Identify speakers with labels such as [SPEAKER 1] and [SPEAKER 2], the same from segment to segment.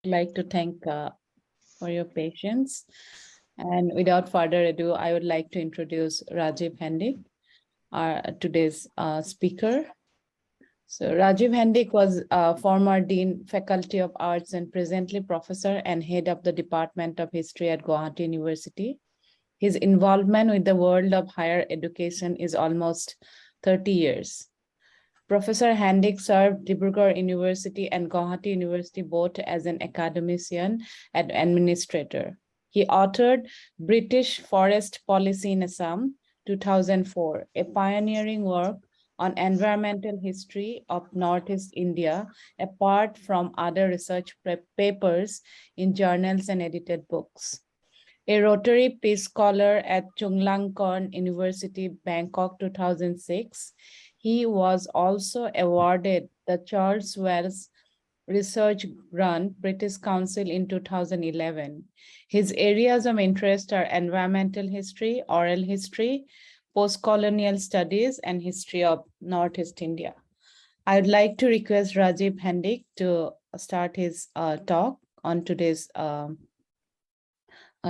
[SPEAKER 1] like to thank for your patience. And without further ado, I would like to introduce Rajib Handique, our today's speaker. So Rajiv Handique was former Dean, Faculty of Arts, and presently Professor and Head of the Department of History at Gauhati University. His involvement with the world of higher education is almost 30 years. Professor Handique served Dibrugarh University and Gauhati University both as an academician and administrator. He authored British Forest Policy in Assam, 2004, a pioneering work on environmental history of Northeast India, apart from other research papers in journals and edited books. A Rotary Peace Scholar at Chulalongkorn University, Bangkok, 2006. He was also awarded the Charles Wells Research Grant, British Council in 2011. His areas of interest are environmental history, oral history, post-colonial studies, and history of Northeast India. I would like to request Rajib Handique to start his talk on today's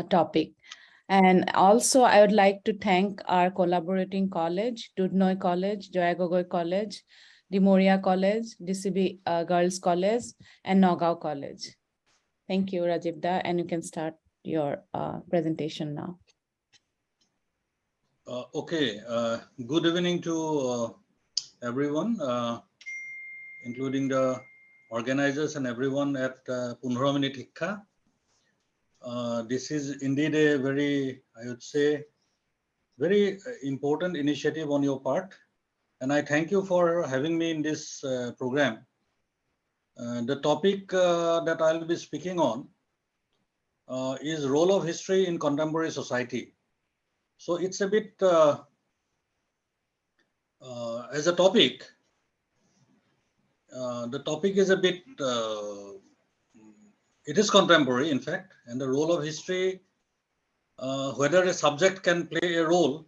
[SPEAKER 1] topic. And also, I would like to thank our collaborating college, Dudhnoi College, Joya Gogoi College, Dimoria College, DCB Girls College, and Nagaon College. Thank you, Rajiv Da, and you can start your presentation now.
[SPEAKER 2] Okay, good evening to everyone, including the organizers and everyone at 15 Minute Hikha. This is indeed a very, I would say, very important initiative on your part. And I thank you for having me in this program. The topic that I'll be speaking on is role of history in contemporary society. So it's a bit, as a topic, the topic is a bit, it is contemporary, in fact, and the role of history, whether a subject can play a role,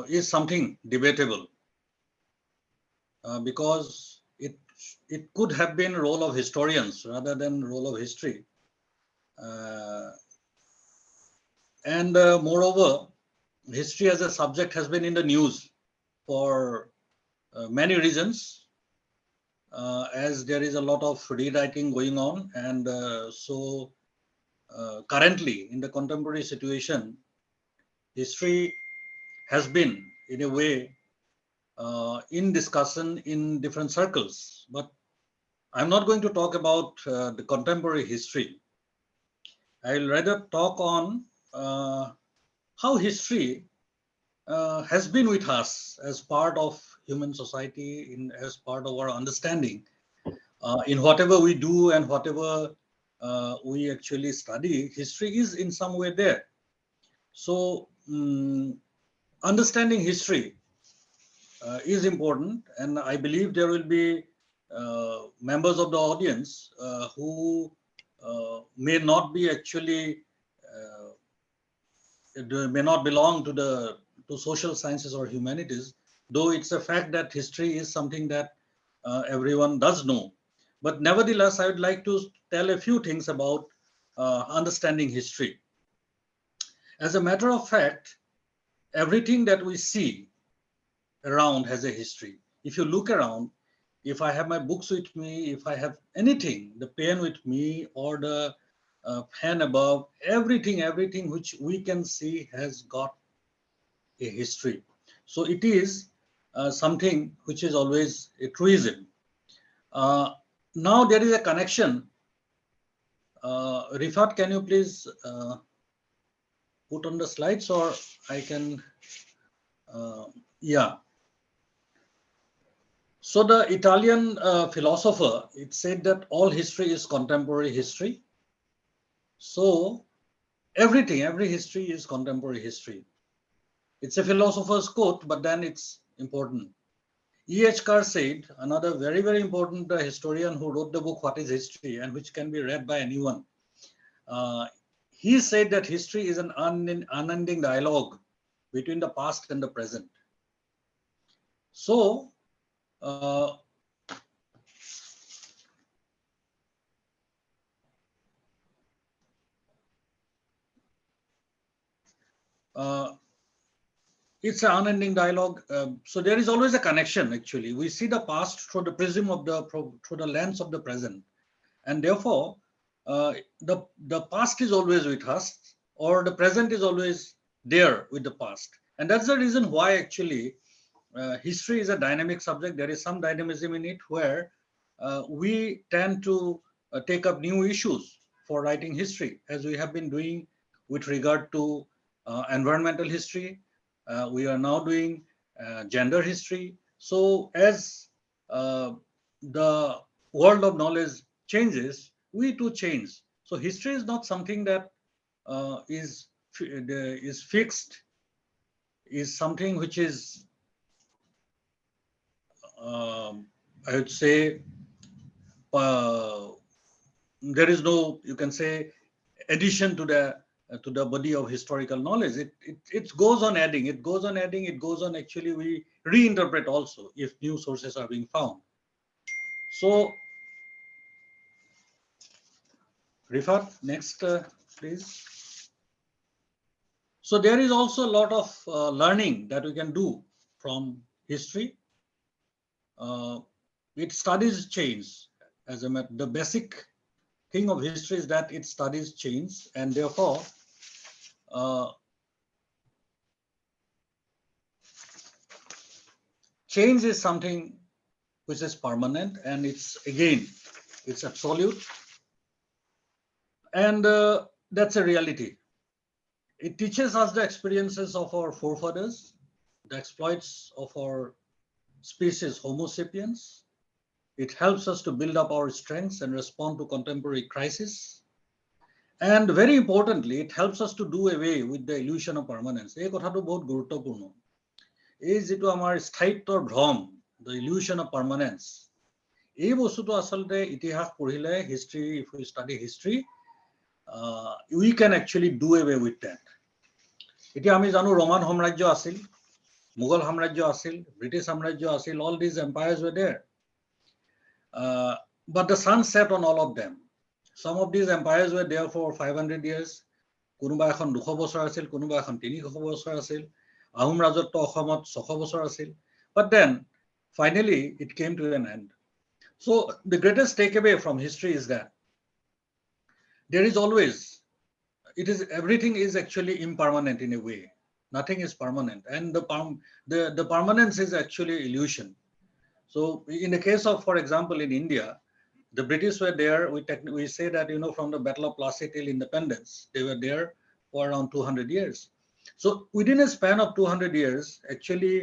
[SPEAKER 2] is something debatable, because it could have been role of historians rather than role of history. And moreover, history as a subject has been in the news for many reasons, as there is a lot of rewriting going on. And so currently in the contemporary situation, history has been in a way in discussion in different circles. But I'm not going to talk about the contemporary history. I'll rather talk on how history has been with us as part of human society, as part of our understanding, in whatever we do and whatever we actually study. History is in some way there. So understanding history is important, and I believe there will be members of the audience who may not be actually may not belong to social sciences or humanities, though it's a fact that history is something that everyone does know. But nevertheless, I would like to tell a few things about understanding history. As a matter of fact, everything that we see around has a history. If you look around, if I have my books with me, if I have anything, the pen with me or the pen above, everything which we can see has got a history. So it is something which is always a truism. Now there is a connection. Rifat, can you please put on the slides, or I can, yeah. So the Italian philosopher, it said that all history is contemporary history. So every history is contemporary history. It's a philosopher's quote, but then it's important. E.H. Carr said, another very, very important historian who wrote the book, What is History, and which can be read by anyone. He said that history is an unending dialogue between the past and the present. So, it's an unending dialogue. So there is always a connection. Actually, we see the past through the prism of through the lens of the present, and therefore the past is always with us, or the present is always there with the past, and that's the reason why actually history is a dynamic subject. There is some dynamism in it where we tend to take up new issues for writing history, as we have been doing with regard to environmental history. We are now doing gender history. So as the world of knowledge changes, we too change. So history is not something that is fixed, is something which is I would say there is no, you can say, addition to the body of historical knowledge. It goes on adding, it goes on adding, it goes on. Actually, we reinterpret also if new sources are being found. So, Rifat, next, please. So there is also a lot of learning that we can do from history. It studies change. As a matter, the basic thing of history is that it studies change, and therefore uh, change is something which is permanent, and it's absolute, and that's a reality. It teaches us the experiences of our forefathers, the exploits of our species Homo sapiens. It helps us to build up our strengths and respond to contemporary crises. And very importantly, it helps us to do away with the illusion of permanence. এই কথাটো বহুত গুৰুত্বপূৰ্ণ। এই যিটো আমাৰ স্থায়িত্বৰ ভ্ৰম, the illusion of permanence, এই বস্তুটো আচলতে ইতিহাস পঢ়িলে, history, if we study history, we can actually do away with that. এতিয়া আমি জানো ৰোমান সাম্ৰাজ্য আছিল, মোগল সাম্ৰাজ্য আছিল, ব্ৰিটিছ সাম্ৰাজ্য আছিল, all these empires were there. But the sun set on all of them. Some of these empires were there for 500 years. কোনোবা এখন 200 বছৰ আছিল, কোনোবা এখন 300 বছৰ আছিল। আহোম ৰাজত্ব অসমত 600 বছৰ আছিল। But then, finally, it came to an end. So the greatest takeaway from history is that there is always, everything is actually impermanent in a way. Nothing is permanent, and the permanence is actually illusion. So in the case of, for example, in India, the British were there. We say that, from the Battle of Plassey till independence, they were there for around 200 years. So within a span of 200 years, actually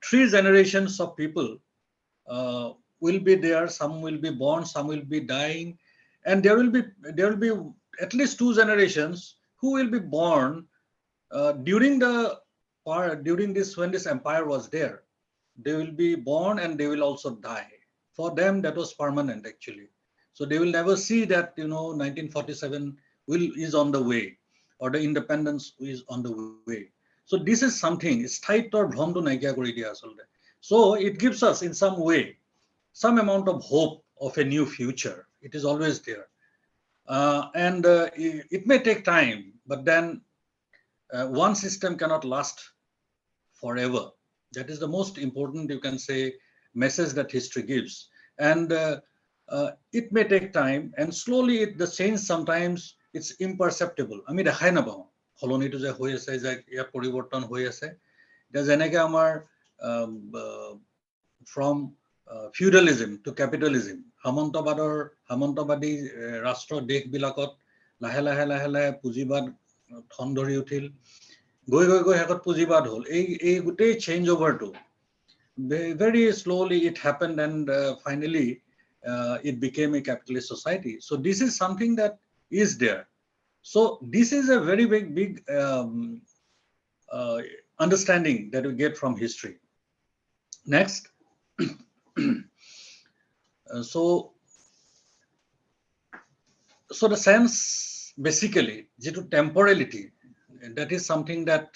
[SPEAKER 2] 3 generations of people will be there. Some will be born, some will be dying, and there will be at least 2 generations who will be born during this, when this empire was there. They will be born and they will also die. For them, that was permanent actually. So they will never see that 1947 is on the way, or the independence is on the way. So this is something, স্থায়িত্বৰ ভ্ৰমটো নাইকিয়া কৰি দিয়া আচলতে. So it gives us in some way some amount of hope of a new future. It is always there, and it may take time, but then one system cannot last forever. That is the most important, you can say, message that history gives. And it may take time, and slowly the change sometimes it's imperceptible. আমি দেখাই নাপাওঁ সলনিটো যে হৈ আছে, যে ইয়াত পৰিৱৰ্তন হৈ আছে। যেনেকৈ আমাৰ from feudalism to capitalism, সামন্তবাদী ৰাষ্ট্ৰ দেশবিলাকত লাহে লাহে লাহে লাহে পুঁজিবাদ ঠন ধৰি উঠিল, গৈ গৈ গৈ শেষত পুঁজিবাদ হ'ল। এই গোটেই change অভাৰটো very slowly it happened, and finally it became a capitalist society. So this is something that is there. So this is a very big understanding that we get from history. Next. So the sense, basically, যেটো temporality, that is something that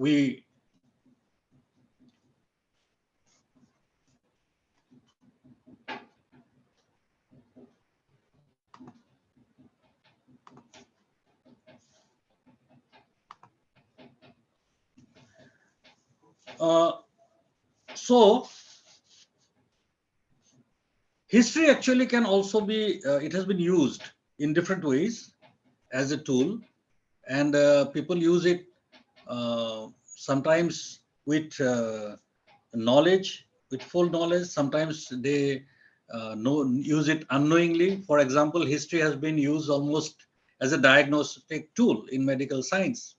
[SPEAKER 2] we So history actually can also be, it has been used in different ways as a tool, and people use it sometimes with knowledge, with full knowledge. Sometimes they use it unknowingly. For example, history has been used almost as a diagnostic tool in medical science.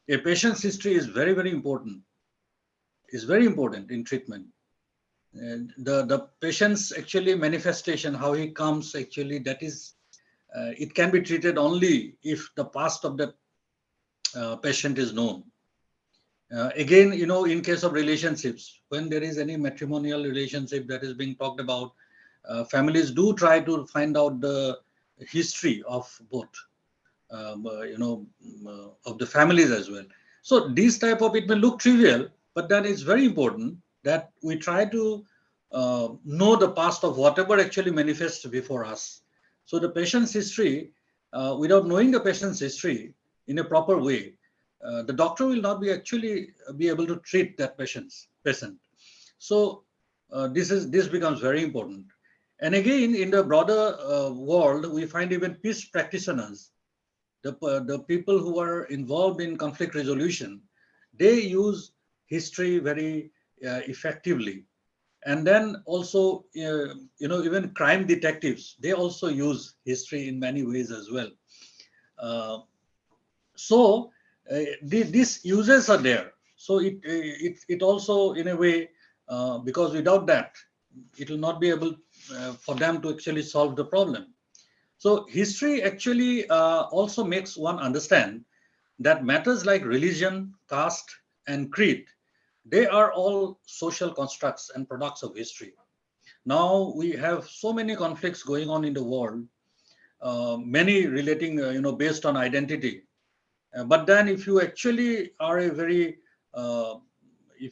[SPEAKER 2] A patient's history is very, very important. Is very important in treatment. And the patient's actually manifestation, how he comes actually, that is, it can be treated only if the past of the patient is known. Again, in case of relationships, when there is any matrimonial relationship that is being talked about, families do try to find out the history of both, of the families as well. So these type of, it may look trivial, but then it's very important that we try to know the past of whatever actually manifests before us. So the patient's history, without knowing the patient's history in a proper way, the doctor will not be actually be able to treat that patient. So this becomes very important. And again, in the broader world, we find even peace practitioners, the people who are involved in conflict resolution, they use history very effectively. And then also, even crime detectives, they also use history in many ways as well. Uh, so these uses are there. So it also, in a way, because without that, it will not be able for them to actually solve the problem. So history actually also makes one understand that matters like religion, caste, and creed, they are all social constructs and products of history. Now we have so many conflicts going on in the world, many relating, based on identity. But then if you actually are if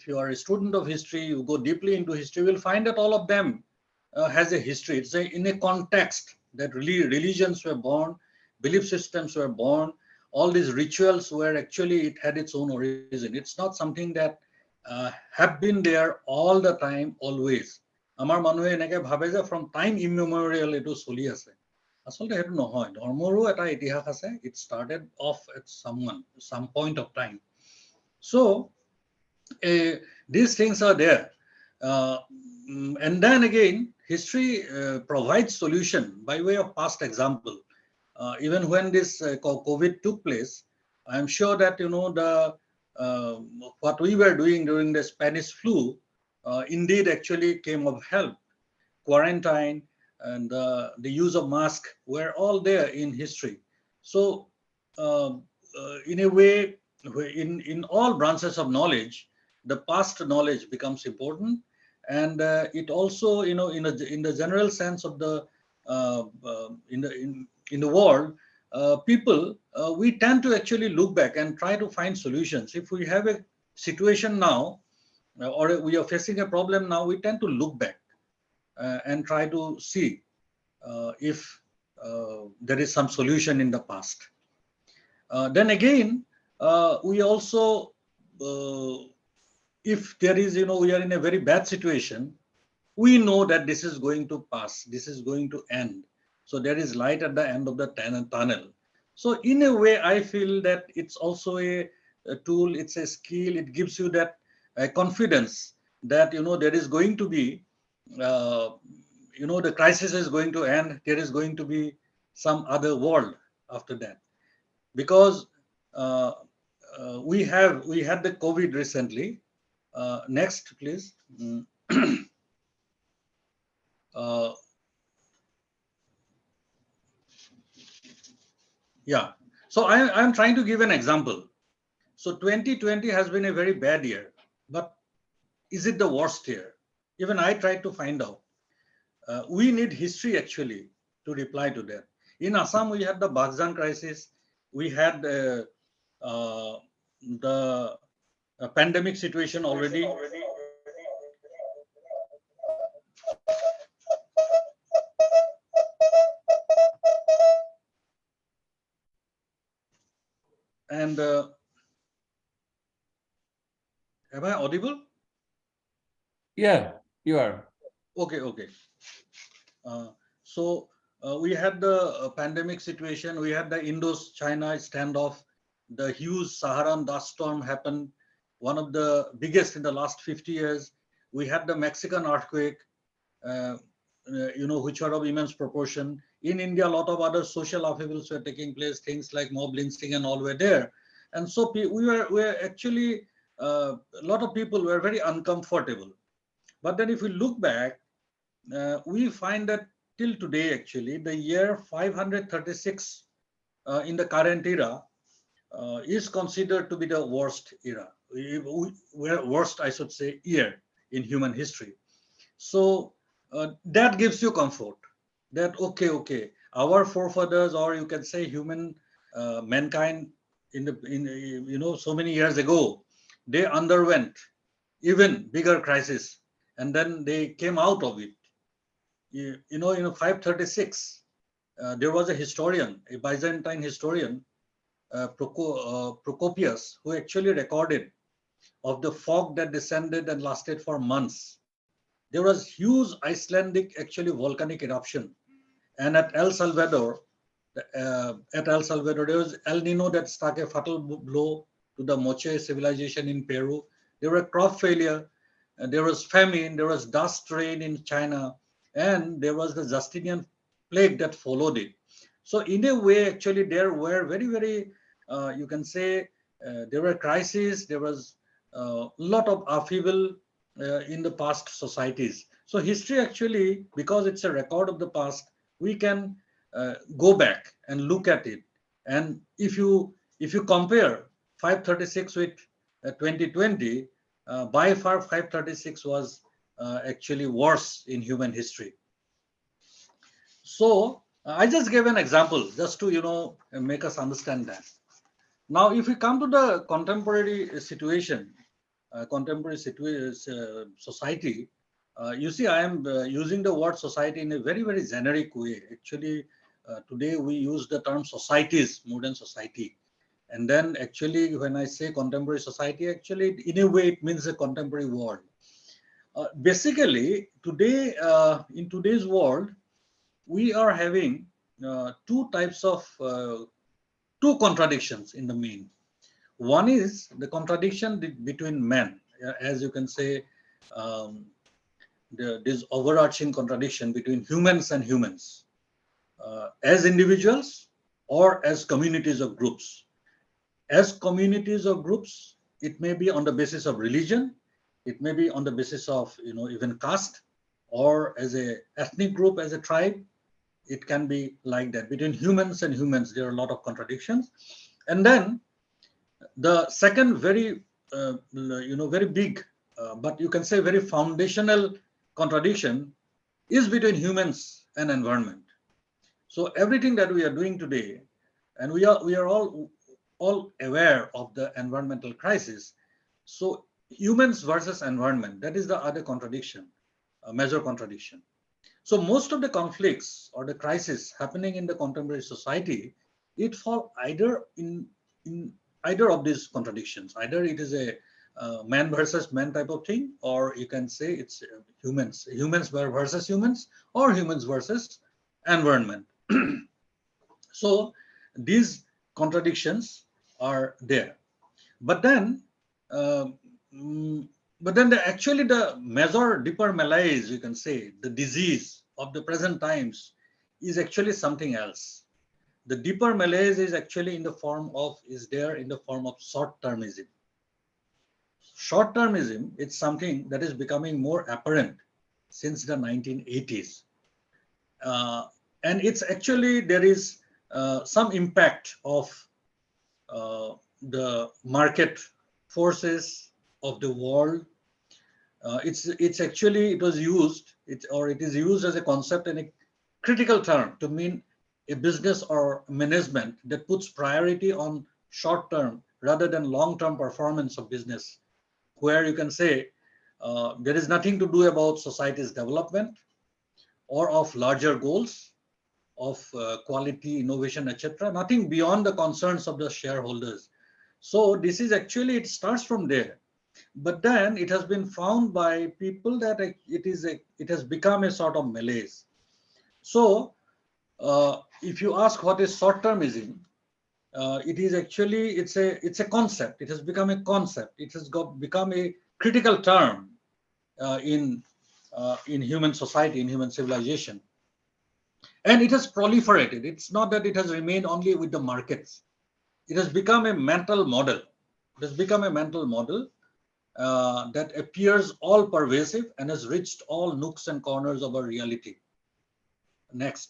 [SPEAKER 2] you are a student of history, you go deeply into history, you will find that all of them has a history. It's in a context that really religions were born, belief systems were born, all these rituals were actually, it had its own origin. It's not something that have been there all the time, always. আমাৰ মানুহে এনেকে ভাবে যে from time immemorial এইটো চলি আছে। আচলতে সেইটো নহয়, ধৰ্মৰো এটা ইতিহাস আছে। It started off at some point of time. So these things are there. Uh, and then again, history provides solution by way of past example. Even when this COVID took place, I'm sure that uh, what we were doing during the Spanish flu indeed actually came of help. Quarantine and the use of mask were all there in history. So uh, in a way, in all branches of knowledge, the past knowledge becomes important. And it also, in the general sense of the in the world, people, we tend to actually look back and try to find solutions. If we have a situation now, or we are facing a problem now, we tend to look back and try to see if there is some solution in the past. Then again, we also, if there is, we are in a very bad situation, we know that this is going to pass, this is going to end. So there is light at the end of the tunnel. So in a way, I feel that it's also a tool, it's a skill, it gives you that confidence that, there is going to be, uh, the crisis is going to end, there is going to be some other world after that. Because uh, we had the COVID recently. Next, please. Uh, yeah. So I'm trying to give an example. So 2020 has been a very bad year, but is it the worst year? Even I tried to find out. We need history actually to reply to that. In Assam, we had the Baghjan crisis. We had the pandemic situation already. And Am I audible?
[SPEAKER 3] Yeah, you are.
[SPEAKER 2] Okay, okay. Uh, so we had the pandemic situation, we had the Indo-China standoff, the huge Saharan dust storm happened, one of the biggest in the last 50 years. We had the Mexican earthquake, uh, which were of immense proportion. In India, a lot of other social upheavals were taking place, things like mob lynching and all were there. And so we were actually, a lot of people were very uncomfortable. But then if we look back, we find that till today, actually, the year 536 in the current era is considered to be the worst era, worst, I should say, year in human history. So that gives you comfort that, okay, our forefathers, or you can say mankind so many years ago, they underwent even bigger crisis, and then they came out of it. In 536, there was a historian, a Byzantine historian, Procopius, who actually recorded of the fog that descended and lasted for months. There was huge Icelandic, actually volcanic eruption, and at El Salvador, there was El Nino that struck a fatal blow to the Moche civilization in Peru. There were crop failure, there was famine, there was dust rain in China, and there was the Justinian plague that followed it. So in a way, actually, there were very, very, you can say, there were crises, there was a lot of upheaval in the past societies. So history actually, because it's a record of the past, we can go back and look at it. And if you compare 536 with 2020, by far 536 was actually worse in human history. So I just gave an example just to make us understand that. Now, if we come to the contemporary situation, society, you see, I am using the word society in a very, very generic way. Actually, today we use the term societies, modern society. And then actually, when I say contemporary society, actually, in a way, it means a contemporary world. Basically, today, in today's world, we are having two contradictions in the main. One is the contradiction between men, as you can say, um, this overarching contradiction between humans and humans, as individuals or as communities or groups. As communities or groups, it may be on the basis of religion, it may be on the basis of even caste, or as a ethnic group, as a tribe. It can be like that. Between humans and humans, there are a lot of contradictions. And then the second very big, but you can say very foundational contradiction is between humans and environment. So everything that we are doing today, and we are all aware of the environmental crisis. So humans versus environment, that is the other contradiction, a major contradiction. So most of the conflicts or the crisis happening in the contemporary society, it fall either in either of these contradictions. Either it is a man versus man type of thing, or you can say it's humans versus humans, or humans versus environment. So these contradictions are there. But then, uh, mm, actually the major deeper malaise, you can say, the disease of the present times is actually something else. The deeper malaise is actually in the form of short-termism. Short-termism is something that is becoming more apparent since the 1980s. Uh, and it's actually, there is some impact of the market forces of the world. It's actually, it is used as a concept and a critical term to mean a business or management that puts priority on short term rather than long term performance of business, where you can say there is nothing to do about society's development or of larger goals of quality, innovation, etc. Nothing beyond the concerns of the shareholders. So this is actually, it starts from there. But then it has been found by people that it has become a sort of malaise. So if you ask what is short-termism, it is actually it's a concept. It has become a concept. It has become a critical term in human society, in human civilization, and it has proliferated. It's not that it has remained only with the markets. It has become a mental model. It has become a mental model that appears all pervasive and has reached all nooks and corners of our reality. Next.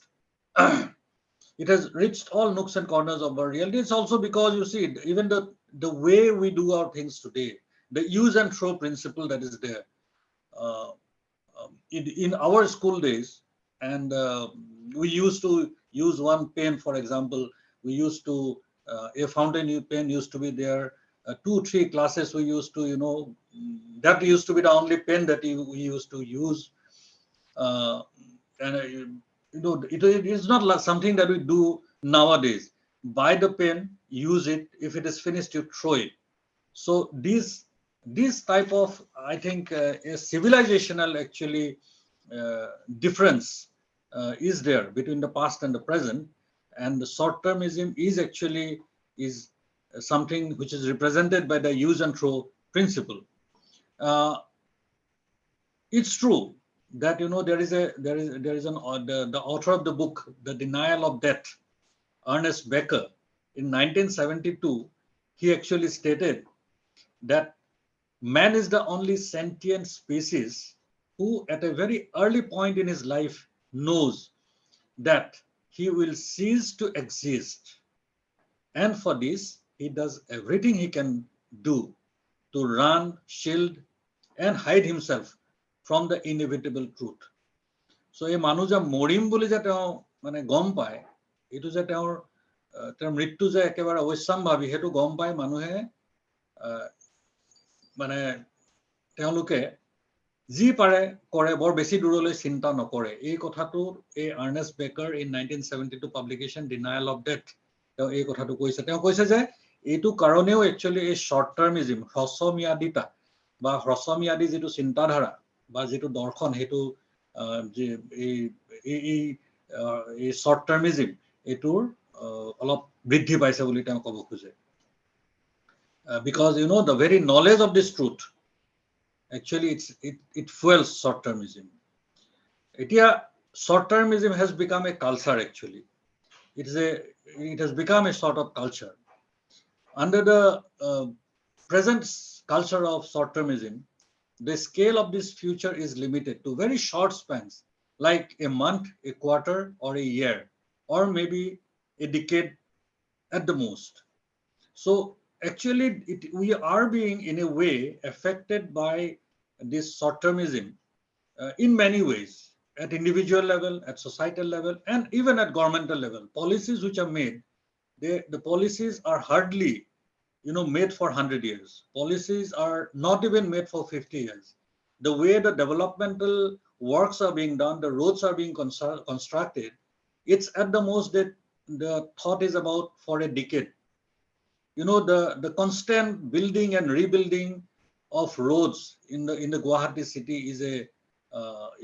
[SPEAKER 2] It has reached all nooks and corners of our reality. It's also because you see, even the way we do our things today, the use and throw principle that is there uh, in our school days, and we used to use one pen, for example. We used to a fountain pen used to be there. 2-3 classes we used to, that used to be the only pen that we used to use. And it is not like something that we do nowadays. Buy the pen, use it. If it is finished, you throw it. So this type of, I think, a civilizational actually difference is there between the past and the present, and the short-termism is actually is something which is represented by the use and throw principle. It's true that there is the author of the book The Denial of Death, Ernest Becker, in 1972, he actually stated that man is the only sentient species who at a very early point in his life knows that he will cease to exist, and for this he does everything he can do to run, shield and hide himself from the inevitable truth. So এই মানুহ যে মৰিম বুলি যে তেওঁ মানে গম পায়, এইটো যে তেওঁৰ মৃত্যু যে একেবাৰে অৱশ্যম্ভাৱী সেইটো গম পায় মানুহে মানে তেওঁলোকে যি পাৰে কৰে, বৰ বেছি দূৰলৈ চিন্তা নকৰে। এই কথাটো এই আৰ্নেষ্ট বেকাৰ in 1972 publication denial of death তেওঁ এই কথাটো কৈছে। তেওঁ কৈছে যে এইটো কাৰণেও একচুৱেলি এই শ্বৰ্ট টাৰ্মিজিম, হ্ৰস্বম্যাদিতা বা হ্ৰস্বম্যাদী যিটো চিন্তাধাৰা বা যিটো দৰ্শন, সেইটো এই শ্বৰ্ট টাৰ্মিজিম এইটোৰ অলপ বৃদ্ধি পাইছে বুলি তেওঁ ক'ব খোজে। Because the very knowledge of this truth, actually it fuels short-termism. Short-termism has become a culture actually. It has become a sort of culture. Under the present culture of short-termism, the scale of this future is limited to very short spans, like a month, a quarter, or a year, or maybe a decade at the most. So actually, we are being, in a way, affected by this short-termism in many ways, at individual level, at societal level, and even at governmental level. Policies which are made, the policies are hardly, made for 100 years. Policies are not even made for 50 years. The way the developmental works are being done, the roads are being constructed, it's at the most that the thought is about for a decade. The constant building and rebuilding of roads in the Gauhati city is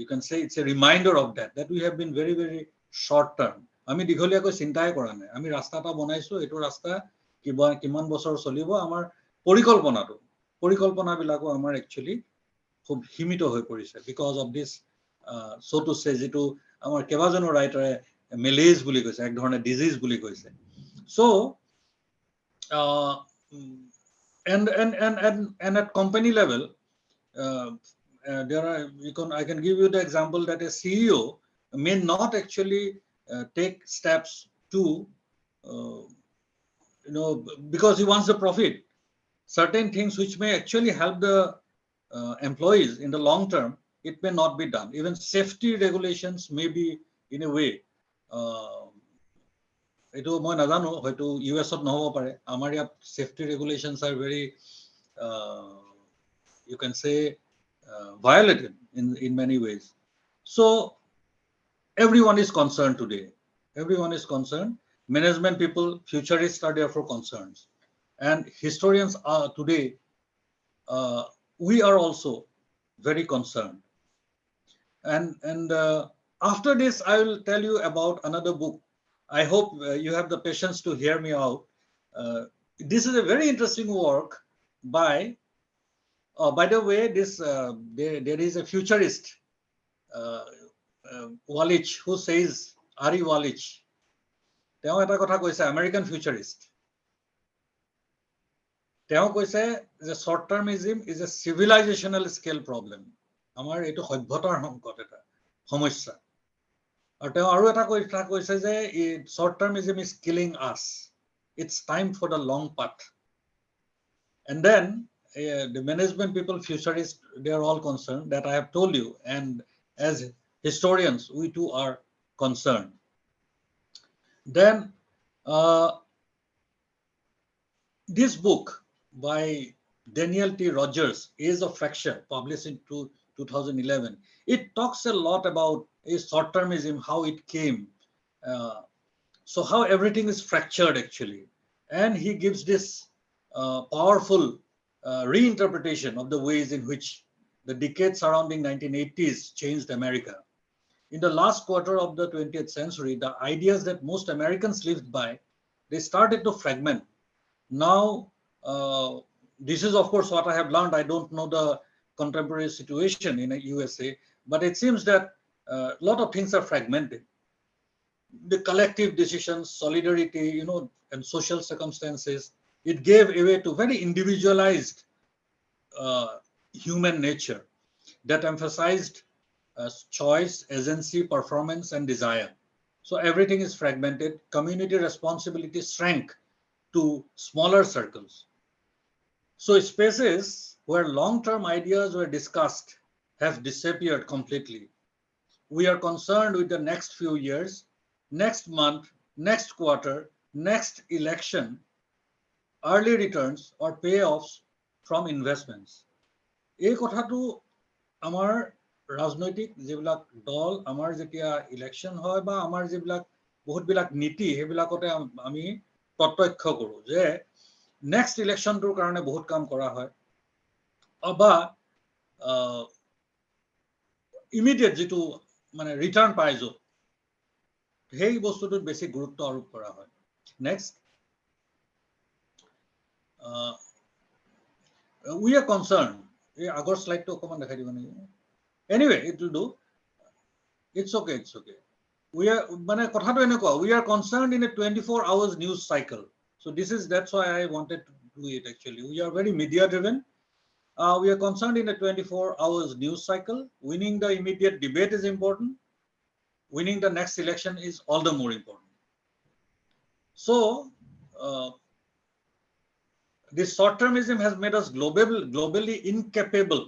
[SPEAKER 2] you can say it's a reminder of that we have been very, very short term. আমি দীঘলীয়াকৈ চিন্তাই কৰা নাই। আমি ৰাস্তা এটা বনাইছো, এইটো ৰাস্তা কিমান বছৰ চলিব, আমাৰ পৰিকল্পনাবিলাকো আমাৰ একচুৱেলি খুব সীমিত হৈ পৰিছে because of this so to say, যিটো আমাৰ কেইবাজনো ৰাইটাৰে মেলেজ বুলি কৈছে, এক ধৰণে ডিজিজ বুলি কৈছে। So and at company level, I can give you the example that a CEO may not actually take steps to because he wants the profit. Certain things which may actually help the employees in the long term, it may not be done. Even safety regulations may be, in a way, এইটো মই নাজানো, হয়তো ইউএছত নহব পাৰে। আমাৰ ইয়াত safety ৰেগুলেশনস are very you can say violated in many ways. So everyone is concerned today. Everyone is concerned. Management people, futurists are therefore concerned, and historians today we are also very concerned. And after this, I will tell you about another book. I hope you have the patience to hear me out. This is a very interesting work by the way, there is a futurist, Wallich, who says, Ari Wallich, তেওঁ এটা কথা কৈছে, American futurist. তেওঁ কৈছে যে short termism is a civilizational scale problem. আমাৰ এইটো সভ্যতাৰ সংকট এটা সমস্যা। আৰু তেওঁ আৰু এটা কথা কৈছে যে short termism is killing us. It's time for the long path. And then the management people, futurists, they are all concerned that I have told you. And as historians, we too are concerned. Then this book by Daniel T. Rogers, Age of Fracture, published in 2011, it talks a lot about short-termism, how it came, so how everything is fractured actually. And he gives this powerful reinterpretation of the ways in which the decade surrounding 1980s changed America. In the last quarter of the 20th century, the ideas that most Americans lived by, they started to fragment. Now, this is of course what I have learned. I don't know the contemporary situation in the USA, but it seems that a lot of things are fragmented. The collective decisions, solidarity, and social circumstances, it gave way to very individualized human nature that emphasized choice, agency, performance, and desire. So everything is fragmented. Community responsibility shrank to smaller circles. So spaces where long-term ideas were discussed have disappeared completely. We are concerned with the next few years, next month, next quarter, next election, early returns or payoffs from investments. এই কথাটো আমাৰ ৰাজনৈতিক যিবিলাক দল, আমাৰ যেতিয়া election হয় বা আমাৰ যিবিলাক বহুতবিলাক নীতি, সেইবিলাকতে আমি প্ৰত্যক্ষ কৰোঁ যে নেক্সট ইলেকশ্যনটোৰ কাৰণে বহুত কাম কৰা হয়, বা ইমিডিয়েট যিটো মানে ৰিটাৰ্ণ পাই য'ত, সেই বস্তুটোত বেছি গুৰুত্ব আৰোপ কৰা হয়। Next, we are concerned. এই আগৰ স্লাইডটো অকমান দেখাই দিব নেকি? Anyway, it will do. It's okay, it's okay. We are, মানে কথাটো এনেকুৱা, we are concerned in a 24 hours news cycle. So that's why I wanted to do it actually. We are very media driven. We are concerned in a 24 hours news cycle. Winning the immediate debate is important. Winning the next election is all the more important. So this short-termism has made us globally incapable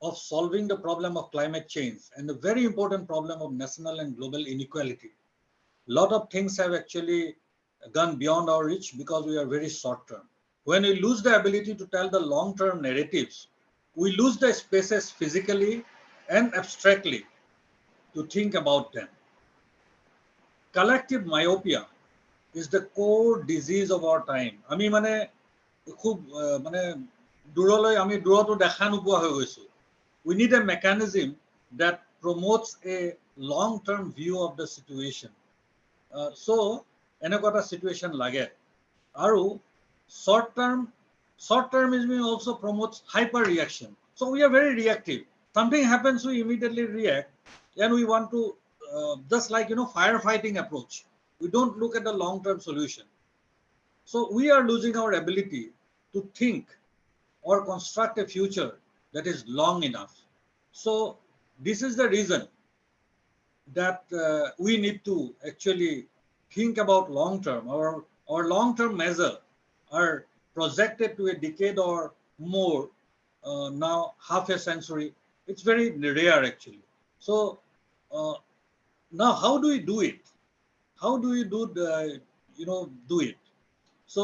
[SPEAKER 2] of solving the problem of climate change and the very important problem of national and global inequality. A lot of things have actually gone beyond our reach because we are very short-term. When we lose the ability to tell the long-term narratives, we lose the spaces physically and abstractly to think about them. Collective myopia is the core disease of our time. আমি মানে খুব মানে দূৰলৈ আমি দূৰতো দেখা নোপোৱা হৈ গৈছো. We need a mechanism that promotes a long-term view of the situation. So এনেকুৱা এটা situation লাগে. আৰু short-termism also promotes hyper reaction. So we are very reactive. Something happens, we immediately react, and we want to just like firefighting approach. We don't look at the long-term solution. So we are losing our ability to think or construct a future that is long enough. So this is the reason that we need to actually think about long-term. Our long-term measure are projected to a decade or more, now half a century. It's very rare actually. So now how do we do it? How do we do it? So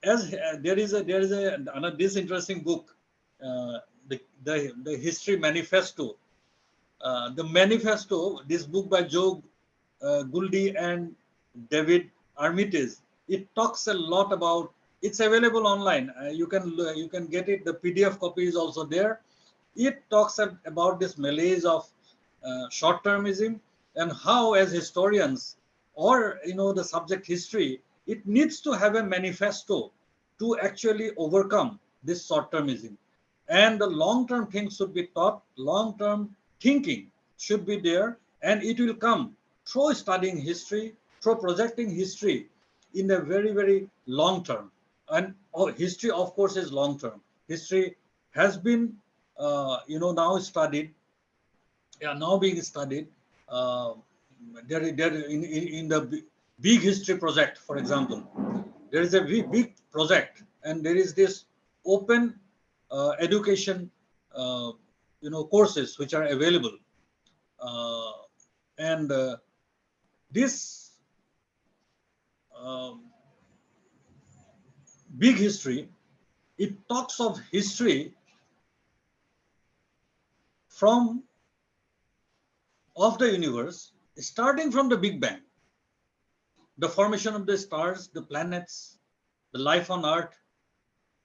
[SPEAKER 2] as there is this interesting book, the History Manifesto. The manifesto, this book by Joe Gouldy and David Armitage, it talks a lot about It's available online. You can get it. The PDF copy is also there. It talks about this malaise of short-termism and how, as historians or the subject history, it needs to have a manifesto to actually overcome this short-termism. And the long-term things should be taught. Long-term thinking should be there, and it will come through studying history, through projecting history in a very, very long term. And history, of course, is long term. History has been, now studied, now being studied. There in the big history project, for example, there is a big project, and there is this open education, courses which are available, and this big history, it talks of history of the universe, starting from the Big Bang, the formation of the stars, the planets, the life on Earth,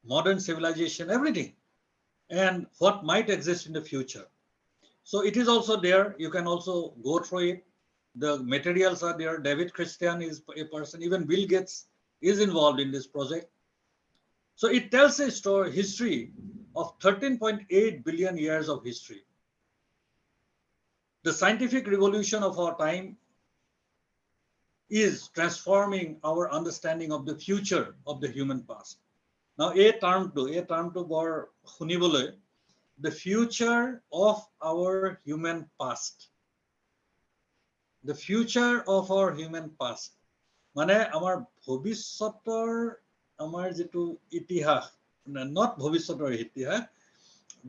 [SPEAKER 2] modern civilization, everything, and what might exist in the future. So it is also there. You can also go through it. The materials are there. David Christian is a person. Even Bill Gates is involved in this project. So it tells a history of 13.8 billion years of history. The scientific revolution of our time is transforming our understanding of the future of the human past. Now, a term to bor hunibole, the future of our human past. The future of our human past. মানে আমাৰ ভৱিষ্যতৰ আমাৰ যেটো ইতিহাস, not ভৱিষ্যতৰ ইতিহাস,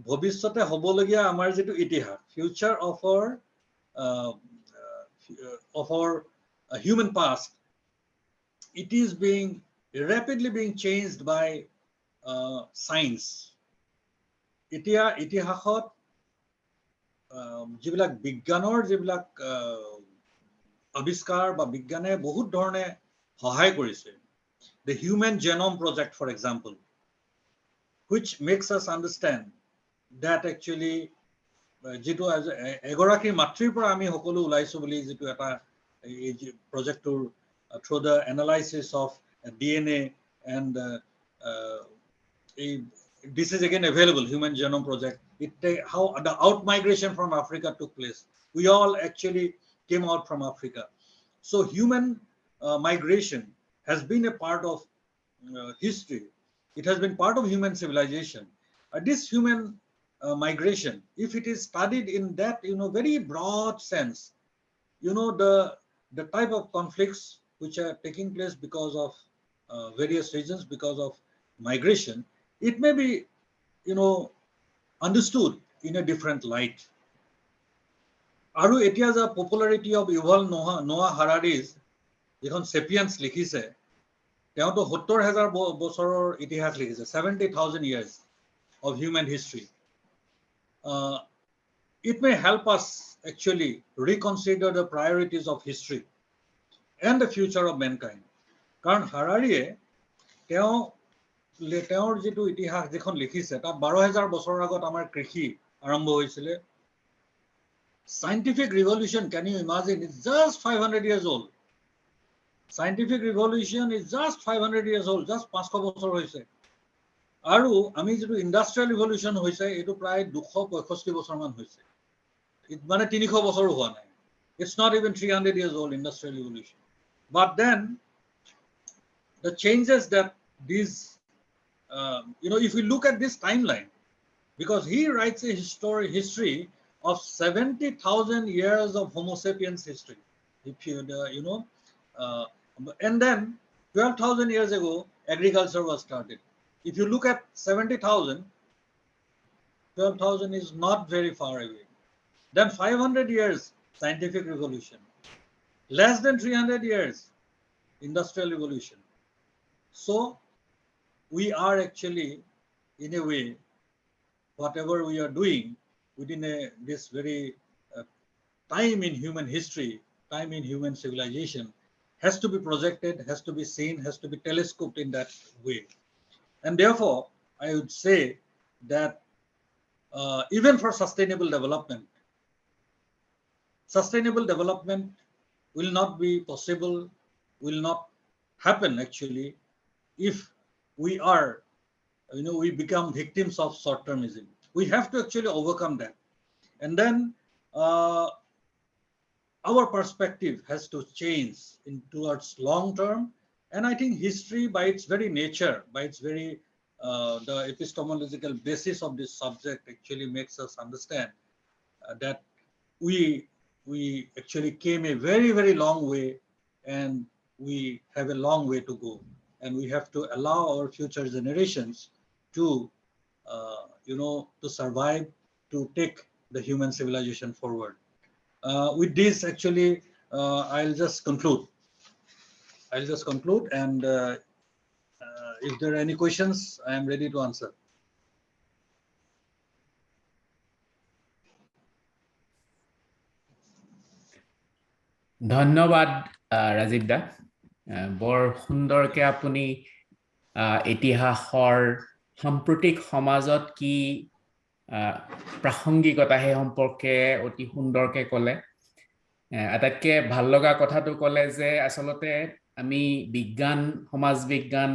[SPEAKER 2] ভৱিষ্যতে হ'বলগীয়া আমাৰ যেটো ইতিহাস, future of our human past, it is rapidly being changed by science. এতিয়া ইতিহাসত যিবিলাক বিজ্ঞানৰ যিবিলাক আৱিষ্কাৰ বা বিজ্ঞানে বহুত ধৰণে সহায় কৰিছে. The Human Genome Project, for example, which makes us understand that actually যেটো এগৰাকী মাতৃৰ পৰা আমি সকলো ওলাইছো বুলি যেটো এটা এই projector through the analysis of DNA and this is again available, Human Genome Project. How the out migration from Africa took place. We all actually came out from Africa. So human migration has been a part of history. It has been part of human civilization. This human migration, if it is studied in that very broad sense, the type of conflicts which are taking place because of various reasons, because of migration, it may be understood in a different light. আৰু এতিয়া যে popularity of Yuval নোৱা হাৰাৰিজ যিখন sapiens লিখিছে, তেওঁতো 70,000 বছৰৰ ইতিহাস লিখিছে, 70,000 years of human history. It may help us actually reconsider the priorities of history and the future of mankind. কাৰণ হাৰাৰিয়ে তেওঁৰ যেটো ইতিহাস যিখন লিখিছে, তাত 12,000 বছৰৰ আগত আমাৰ কৃষি আৰম্ভ হৈছিলে. Scientific revolution, can you imagine? It's just 500 years old. Scientific revolution is just 500 years old, just 500 বছৰ হৈছে. আৰু আমি যেটো ইন্ডাষ্ট্ৰিয়েল ৰিভলিউশন হৈছে, এটো প্ৰায় 265 বছৰ মান হৈছে. মানে 300 বছৰ হোৱা নাই. It's not even 300 years old, industrial revolution. But then the changes that these if we look at this timeline, because he writes a history of 70,000 years of Homo sapiens history. If you and then 12,000 years ago, agriculture was started. If you look at 70,000, 12,000 is not very far away. Then 500 years, scientific revolution. Less than 300 years, industrial revolution. So we are actually, in a way, whatever we are doing within this very time in human history, time in human civilization, has to be projected, has to be seen, has to be telescoped in that way. And therefore, I would say that even for sustainable development will not be possible, will not happen actually, if we are, we become victims of short-termism. We have to actually overcome that. And then our perspective has to change towards long term. And I think history, by its very nature, by its very the epistemological basis of this subject, actually makes us understand that we actually came a very, very long way, and we have a long way to go, and we have to allow our future generations to to survive, to take the human civilization forward. With this, actually, I'll just conclude. And if there are any questions, I am ready to answer.
[SPEAKER 3] ধন্যবাদ ৰাজীৱ দা বৰ সুন্দৰকে আপুনি ইতিহাসৰ সাম্প্ৰতিক সমাজত কি প্ৰাসংগিকতা সেই সম্পৰ্কে অতি সুন্দৰকে ক'লে আটাইতকৈ ভাল লগা কথাটো ক'লে যে আসলতে আমি বিজ্ঞান সমাজ বিজ্ঞান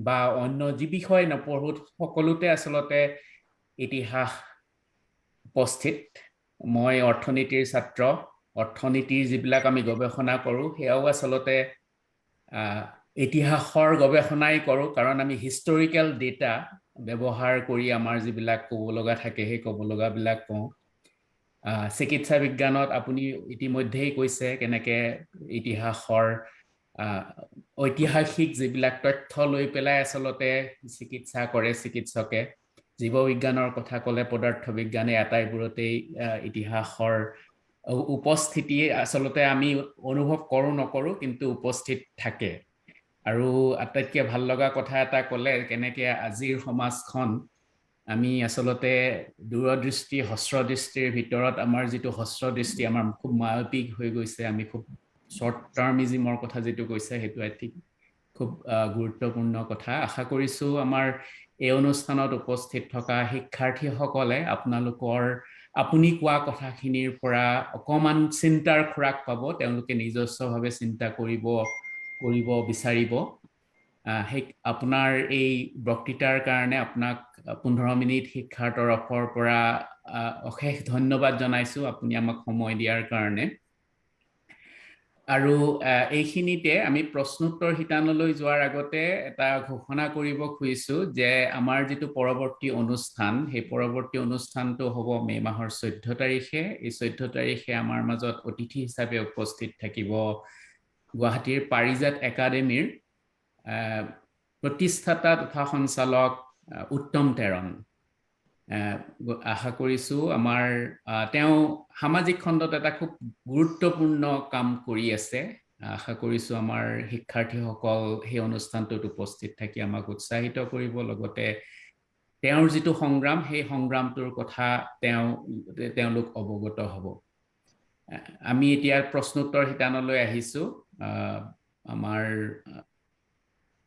[SPEAKER 3] বা অন্য যি বিষয় নপঢ়ো সকলোতে আসলতে ইতিহাস উপস্থিত মই অৰ্থনীতিৰ ছাত্ৰ অৰ্থনীতিৰ যিবিলাক আমি গৱেষণা কৰোঁ সেয়াও আসলতে ইতিহাসৰ গৱেষণাই কৰোঁ কাৰণ আমি হিষ্টৰিকেল ডেটা ব্যৱহাৰ কৰি আমাৰ যিবিলাক ক'ব লগা থাকে সেই ক'ব লগাবিলাক কওঁ চিকিৎসা বিজ্ঞানত আপুনি ইতিমধ্যেই কৈছে কেনেকে ইতিহাসৰ ঐতিহাসিক যিবিলাক তথ্য লৈ পেলাই আসলতে চিকিৎসা কৰে চিকিৎসকে জীৱ বিজ্ঞানৰ কথা ক'লে পদাৰ্থ বিজ্ঞানে আটাইবোৰতেই ইতিহাসৰ উপস্থিতি আসলতে আমি অনুভৱ কৰোঁ নকৰোঁ কিন্তু উপস্থিত থাকে আৰু আটাইতকৈ ভাল লগা কথা এটা ক'লে কেনেকে আজিৰ সমাজখন আমি আসলতে দূৰদৃষ্টি হস্ৰদৃষ্টিৰ ভিতৰত আমাৰ যিটো হস্ৰদৃষ্টি আমাৰ খুব মায়োপিক হৈ গৈছে আমি খুব শৰ্ট টাৰ্মিজিমৰ কথা যিটো কৈছে সেইটো ঠিক খুব গুৰুত্বপূৰ্ণ কথা আশা কৰিছোঁ আমাৰ এই অনুষ্ঠানত উপস্থিত থকা শিক্ষাৰ্থীসকলে আপুনি কোৱা কথাখিনিৰ পৰা অকমান চিন্তাৰ খোৰাক পাব তেওঁলোকে নিজস্বভাৱে চিন্তা কৰিব বিচাৰিব আপোনাৰ এই বক্তৃতাৰ কাৰণে আপোনাক 15 মিনিট শিক্ষাৰ তৰফৰ পৰা অশেষ ধন্যবাদ জনাইছো আপুনি আমাক সময় দিয়াৰ কাৰণে আৰু এইখিনিতে আমি প্ৰশ্নোত্তৰ শিতানলৈ যোৱাৰ আগতে এটা ঘোষণা কৰিব খুজিছো যে আমাৰ যেটো পৰৱৰ্তী অনুষ্ঠান সেই পৰৱৰ্তী অনুষ্ঠানটো হ'ব মে মাহৰ 14 তাৰিখে এই 14 তাৰিখে আমাৰ মাজত অতিথি হিচাপে উপস্থিত থাকিব গুৱাহাটীৰ পাৰিজাত একাডেমীৰ প্ৰতিষ্ঠাতা তথা সঞ্চালক উত্তম তেৰণ আশা কৰিছো আমাৰ তেওঁ সামাজিক খণ্ডত এটা খুব গুৰুত্বপূৰ্ণ কাম কৰি আছে আশা কৰিছো আমাৰ শিক্ষাৰ্থীসকল সেই অনুষ্ঠানটোত উপস্থিত থাকি আমাক উৎসাহিত কৰিব লগতে তেওঁৰ যেটো সংগ্ৰাম সেই সংগ্ৰামটোৰ কথা তেওঁলোক অৱগত হ'ব আমি এতিয়া প্ৰশ্নোত্তৰ শিতানলৈ আহিছো আমাৰ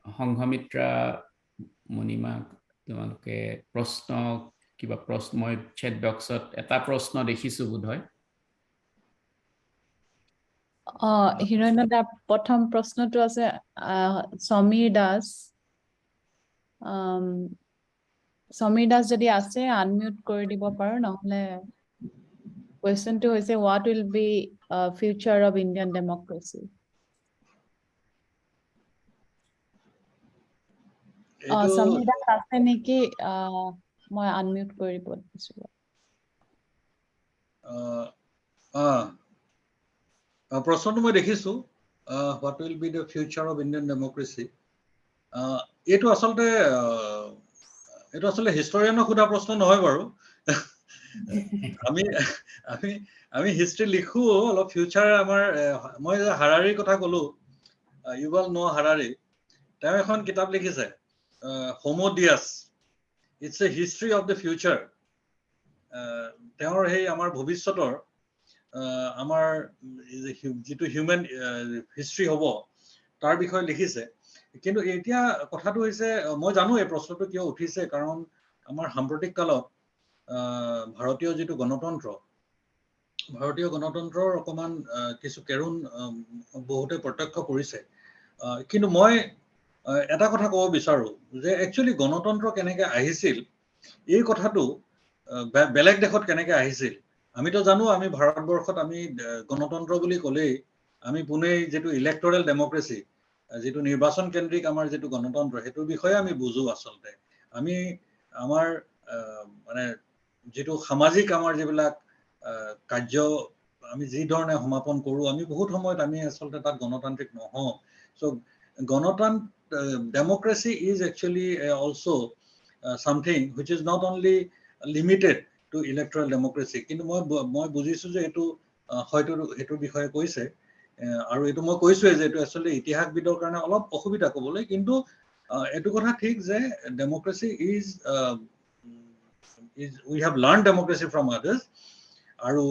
[SPEAKER 3] সংঘমিত্ৰা মণিমা তোমালোকে প্ৰশ্ন কিবা প্ৰশ্ন মই চেট বক্সত এটা প্ৰশ্ন দেখিছো বোধহয়
[SPEAKER 1] হিৰণ্য দা প্ৰথম প্ৰশ্নটো আছে সমীৰ দাস যদি আছে আনমিউট কৰি দিব পাৰো নহলে কোৱেশ্চনটো হৈছে what will be future of Indian democracy Samir Das আছে নেকি মই আনমিউট কৰি দিব দিছো
[SPEAKER 2] প্ৰশ্নটো মই দেখিছো what will be the future of Indian democracy এইটো আসলতে হিষ্টৰিয়ানক সোধা প্ৰশ্ন নহয় বাৰু আমি হিষ্ট্ৰী লিখো অলপ ফিউচাৰ আমাৰ মই হাৰাৰীৰ কথা ক'লো ইউভাল নোৱা হাৰাৰী তেওঁ এখন কিতাপ লিখিছে Homo Deus it's a history of the future তেওঁৰ সেই আমাৰ ভৱিষ্যতৰ আমাৰ যেটো হিউম্যান হিষ্ট্ৰী হ'ব তাৰ বিষয়ে লিখিছে কিন্তু এতিয়া কথাটো হৈছে মই জানো এই প্ৰশ্নটো কিয় উঠিছে কাৰণ আমাৰ সাম্প্ৰতিক কালত ভাৰতীয় যিটো গণতন্ত্ৰৰ অকমান কিছু কেৰুণ বহুতে প্ৰত্যক্ষ কৰিছে কিন্তু মই এটা কথা ক'ব বিচাৰো যে একচুৱেলি গণতন্ত্ৰ কেনেকৈ আহিছিল এই কথাটো বেলেগ দেশত কেনেকৈ আহিছিল আমিতো জানো আমি ভাৰতবৰ্ষত আমি গণতন্ত্ৰ বুলি ক'লেই আমি পুনেই যেটো ইলেক্টৰেল ডেমক্ৰেসি যেটো নিৰ্বাচন কেন্দ্ৰিক আমাৰ যেটো গণতন্ত্ৰ হেতুৰ বিষয়ে আমি বুজো আসলতে আমি আমাৰ মানে যেটো সামাজিক আমাৰ যিবিলাক কাৰ্য আমি যি ধৰণে সমাপন কৰো আমি বহুত সময়ত আমি আসলতে তাত গণতান্ত্ৰিক নহওঁ so democracy is actually also something which is not only limited to electoral democracy কিন্তু মই বুজিছো যে এটো হয়তো হেতুৰ বিষয়ে কৈছে আৰু এটো মই কৈছোৱে যে এটো আসলে ইতিহাসবিদৰ কাৰণে অলপ অসুবিধা ক'বলৈ কিন্তু এটো কথা ঠিক যে democracy is we have learned democracy from others আৰু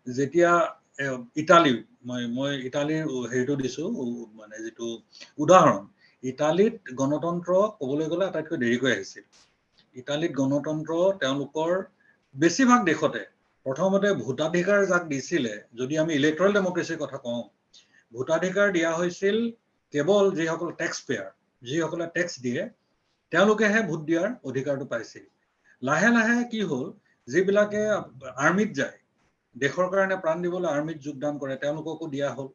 [SPEAKER 2] যেতিয়া ইটালী মই ইটালীৰ হেৰিটো দিছো মানে যেটো উদাহৰণ ইটালীত গণতন্ত্ৰ ক'বলৈ গ'লে আটাইতকৈ দেৰিকৈ আহিছিল ইটালীত গণতন্ত্ৰ তেওঁলোকৰ বেছিভাগ দেশতে প্ৰথমতে ভোটাধিকাৰ যাক দিছিলে যদি আমি ইলেক্ট্ৰল ডেমক্ৰেসিৰ কথা কওঁ ভোটাধিকাৰ দিয়া হৈছিল কেৱল যিসকল ট্যাক্স পেয়াৰ যিসকলে ট্যাক্স দিয়ে তেওঁলোকেহে ভোট দিয়াৰ অধিকাৰটো পাইছিল লাহে লাহে কি হ'ল যিবিলাকে আৰ্মিত যায় দেশৰ কাৰণে প্ৰাণ দিবলৈ আৰ্মিত যোগদান কৰে তেওঁলোককো দিয়া হ'ল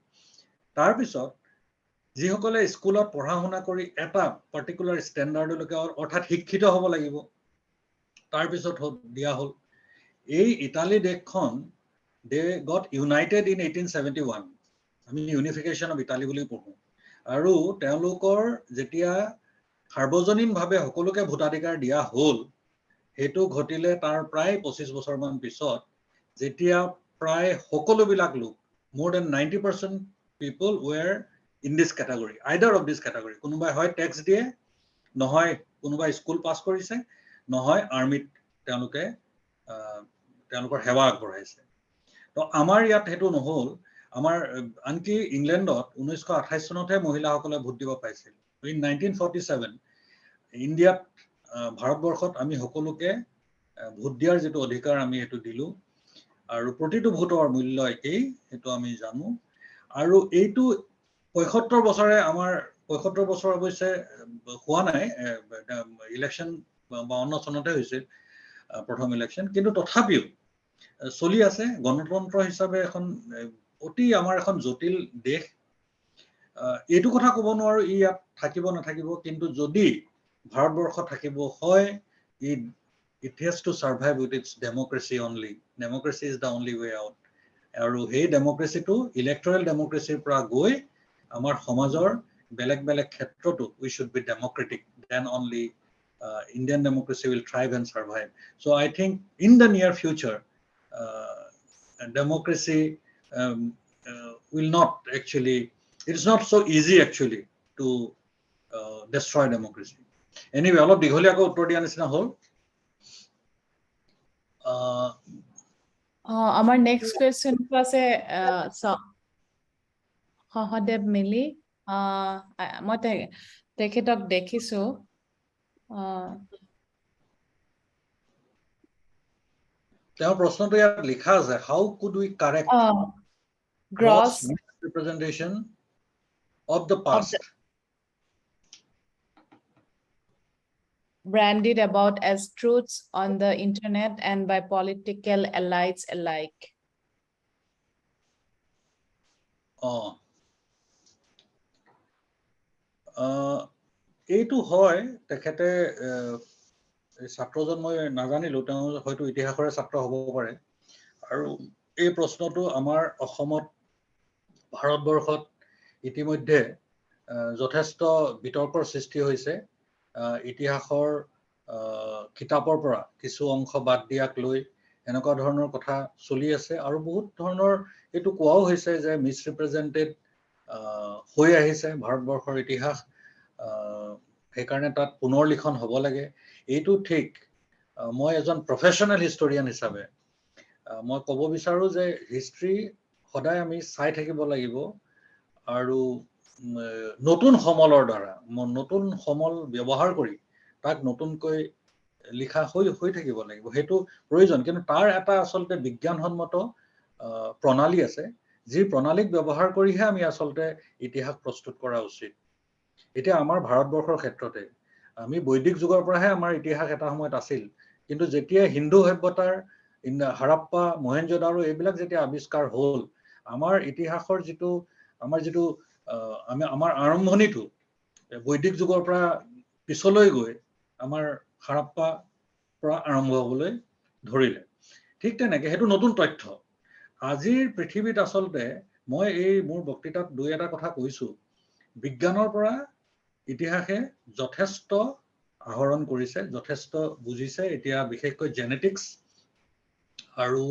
[SPEAKER 2] তাৰ পিছত যিসকলে স্কুলত পঢ়া শুনা কৰি এটা পাৰ্টিকুলাৰ ষ্টেণ্ডাৰ্ডলৈকে অৰ্থাৎ শিক্ষিত হ'ব লাগিব তাৰ পিছত দিয়া হ'ল এই ইটালী দেশখন they got united in 1871 আমি ইউনিফিকেশন অফ ইটালী বুলি পঢ়ো আৰু তেওঁলোকৰ যেতিয়া সাৰ্বজনীনভাৱে সকলোকে ভোটাধিকাৰ দিয়া হ'ল হেতু ঘটিলে তাৰ প্ৰায় 25 বছৰ মান পিছত যেতিয়া প্ৰায় সকলো বিলাক লোক more than 90% people were in this category either of this category কোনোবাই হয় ট্যাক্স দিয়ে নহয় কোনোবাই স্কুল পাস কৰিছে নহয় আৰ্মিত তেওঁলোকে তেওঁলোকৰ সেৱা আগবঢ়াইছে তো আমাৰ ইয়াত হেতু নহল আমাৰ আনকি ইংলেণ্ডত 1928 চনতহে মহিলাসকলে ভোট দিব পাইছিল in 1947 ইণ্ডিয়াত ভাৰতবৰ্ষত আমি সকলোকে ভোট দিয়াৰ যেটো অধিকাৰ আমি হেতু দিলো আৰু প্ৰতিটো ভোটৰ মূল্য একেই হেতু আমি জানো আৰু এইটো 75 বছৰে আমাৰ 75 বছৰ অৱশ্যে হোৱা নাই ইলেকশন বা অন্য চনতে হৈছিল প্ৰথম ইলেকশন কিন্তু তথাপিও চলি আছে গণতন্ত্ৰ হিচাপে এখন অতি আমাৰ এখন জটিল দেশ এইটো কথা ক'ব নোৱাৰো ই ইয়াত থাকিব নাথাকিব কিন্তু যদি ভাৰতবৰ্ষ থাকিব হয় it has to survive with its democracy only democracy is the only way out আৰু সেই ডেমক্ৰেসিটো ইলেক্টৰেল ডেমক্ৰেসিৰ পৰা গৈ আমাৰ সমাজৰ বেলেগ বেলেগ ক্ষেত্ৰটো we should be democratic then only Indian democracy will thrive and survive so I think in the near future democracy will not actually it is not so easy actually to destroy democracy anyway অলপ দীঘলীয়াকৈ উত্তৰ দিয়া নিচিনা হ'ল
[SPEAKER 1] আমাৰ next question আছে সহদেৱ মিলি মই তেখেতক দেখিছো
[SPEAKER 2] তেওঁৰ প্ৰশ্নটো ইয়াত লিখা আছে how could we correct gross misrepresentation of the past
[SPEAKER 1] branded about as truths on the internet and by political elites alike
[SPEAKER 2] এইটো হয় তেখেতে ছাত্ৰজন মই নাজানিলো তেওঁ হয়তো ইতিহাসৰ ছাত্ৰ হ'ব পাৰে আৰু এই প্ৰশ্নটো আমাৰ অসমত ভাৰতবৰ্ষত ইতিমধ্যে যথেষ্ট বিতৰ্কৰ সৃষ্টি হৈছে ইতিহাসৰ কিতাপৰ পৰা কিছু অংশ বাদ দিয়াক লৈ এনেকুৱা ধৰণৰ কথা চলি আছে আৰু বহুত ধৰণৰ এটো কোৱাও হৈছে যে মিসৰিপ্ৰেজেন্টেড হৈ আহিছে ভাৰতবৰ্ষৰ ইতিহাস সেইকাৰণে তাত পুনৰ লিখন হ'ব লাগে এইটো ঠিক মই এজন প্ৰফেশনাল হিষ্টৰিয়ান হিচাপে মই ক'ব বিচাৰো যে হিষ্ট্ৰী সদায় আমি চাই থাকিব লাগিব আৰু নতুন সমলৰ দ্বাৰা নতুন সমল ব্যৱহাৰ কৰি তাক নতুনকৈ লিখা হৈ থাকিব লাগিব সেইটো প্ৰয়োজন কিন্তু তাৰ এটা আচলতে বিজ্ঞানসন্মত প্ৰণালী আছে যি প্ৰণালীক ব্যৱহাৰ কৰিহে আমি আচলতে ইতিহাস প্ৰস্তুত কৰা উচিত এতিয়া আমাৰ ভাৰতবৰ্ষৰ ক্ষেত্ৰতে আমি বৈদিক যুগৰ পৰাহে আমাৰ ইতিহাস এটা সময়ত আছিল কিন্তু যেতিয়া হিন্দু সভ্যতাৰ হাৰাপ্পা মহেঞ্জোদাৰো এইবিলাক যেতিয়া আৱিষ্কাৰ হ'ল আমাৰ ইতিহাসৰ যিটো আমাৰ আৰম্ভণিটো বৈদিক যুগৰ পৰা পিছলৈ গৈ আমাৰ হাৰাপ্পা পৰা আৰম্ভ হ'বলৈ ধৰিলে ঠিক তেনেকে সেইটো নতুন তথ্য আজিৰ পৃথিৱীত আচলতে মই এই মোৰ বক্তৃতাত দুই এটা কথা কৈছো বিজ্ঞানৰ পৰা ইতিহাসে যথেষ্ট আহৰণ কৰিছে যথেষ্ট বুজিছে এতিয়া বিশেষকৈ জেনেটিক্স আৰু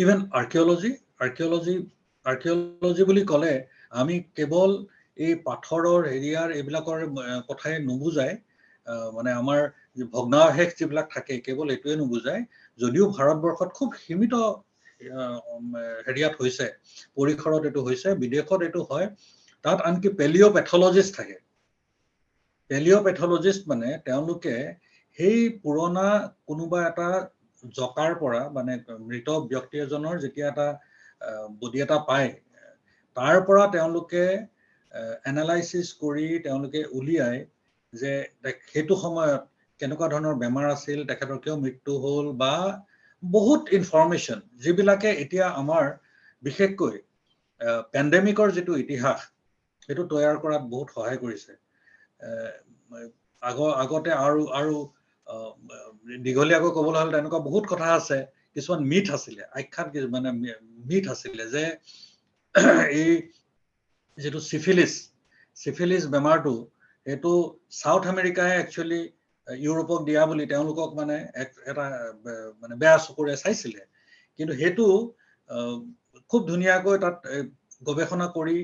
[SPEAKER 2] ইভেন আৰ্কিঅলজি বুলি ক'লে আমি কেৱল এই পাথৰৰ হেৰিয়াৰ এইবিলাকৰ কথাই নুবুজায় মানে আমাৰ ভগ্নাৱশেষ যিবিলাক থাকে কেৱল এইটোৱে নুবুজায় যদিও ভাৰতবৰ্ষত খুব সীমিত হেৰিয়াত হৈছে পৰিসৰত এইটো হৈছে বিদেশত এইটো হয় তাত আনকি পেলিঅ'পেথলজিষ্ট থাকে পেলিঅ'পেথলজিষ্ট মানে তেওঁলোকে সেই পুৰণা কোনোবা এটা জকাৰ পৰা মানে মৃত ব্যক্তি এজনৰ যেতিয়া এটা বডি এটা পায় তাৰ পৰা তেওঁলোকে এনালাইচিছ কৰি তেওঁলোকে উলিয়াই যে সেইটো সময়ত কেনেকুৱা ধৰণৰ বেমাৰ আছিল তেখেতৰ কিয় মৃত্যু হ'ল বা বহুত ইনফৰমেশ্যন যিবিলাকে এতিয়া আমাৰ বিশেষকৈ পেণ্ডেমিকৰ যিটো ইতিহাস সেইটো তৈয়াৰ কৰাত বহুত সহায় কৰিছে আগতে আৰু দীঘলীয়াকৈ ক'বলৈ হ'লে তেনেকুৱা বহুত কথা আছে কিছুমান মিথ আছিলে আখ্যাত মানে মিথ আছিলে যে এই যিটো চিফিলিছ বেমাৰটো সেইটো সাউথ আমেৰিকাই একচুৱেলি ইউৰোপক দিয়া বুলি তেওঁলোকক মানে এটা মানে বেয়া চকুৰে চাইছিলে কিন্তু সেইটো খুব ধুনীয়াকৈ তাত গৱেষণা কৰি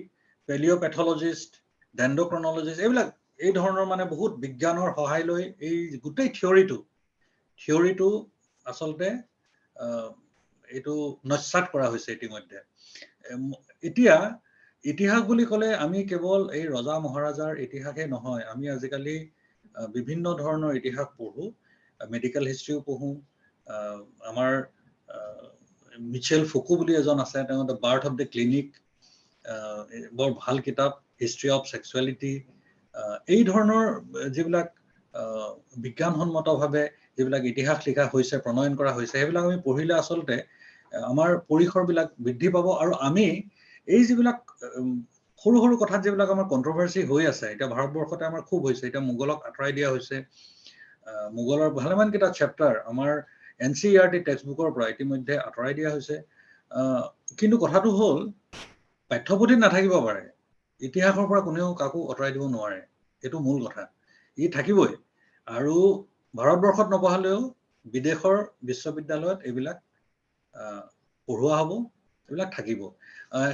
[SPEAKER 2] পেলিঅ'পেথলজিষ্ট ডেণ্ড্ৰক্ৰনলজিষ্ট এইবিলাক এই ধৰণৰ মানে বহুত বিজ্ঞানৰ সহায় লৈ এই গোটেই থিয়ৰিটো আচলতে এইটো নস্যাৎ কৰা হৈছে ইতিমধ্যে এতিয়া ইতিহাস বুলি ক'লে আমি কেৱল এই ৰজা মহাৰাজাৰ ইতিহাসে নহয় আমি আজিকালি বিভিন্ন ধৰণৰ ইতিহাস পঢ়ো মেডিকেল হিষ্ট্ৰীও পঢ়ো আমাৰ মিচেল ফুকু বুলি এজন আছে তেওঁ the birth of the clinic বৰ ভাল কিতাপ হিষ্ট্ৰী অফ সেক্সুৱেলিটি এই ধৰণৰ যিবিলাক বিজ্ঞানসন্মতভাৱে যিবিলাক ইতিহাস লিখা হৈছে প্ৰণয়ন কৰা হৈছে সেইবিলাক আমি পঢ়িলে আচলতে আমাৰ পৰিসৰবিলাক বৃদ্ধি পাব আৰু আমি এই যিবিলাক সৰু সৰু কথাত যিবিলাক আমাৰ কন্ট্ৰভাৰ্চি হৈ আছে এতিয়া ভাৰতবৰ্ষতে আমাৰ খুব হৈছে এতিয়া মোগলক আঁতৰাই দিয়া হৈছে মোগলৰ ভালেমান কেইটা চেপ্টাৰ আমাৰ NCERT টেক্সটবুকৰ পৰা ইতিমধ্যে আঁতৰাই দিয়া হৈছে কিন্তু কথাটো হ'ল পাঠ্যপুথিত নাথাকিব পাৰে ইতিহাসৰ পৰা কোনেও কাকো আঁতৰাই দিব নোৱাৰে এইটো মূল কথা ই থাকিবই আৰু ভাৰতবৰ্ষত নপঢ়ালেও বিদেশৰ বিশ্ববিদ্যালয়ত এইবিলাক পঢ়ুৱা হ'ব এইবিলাক থাকিব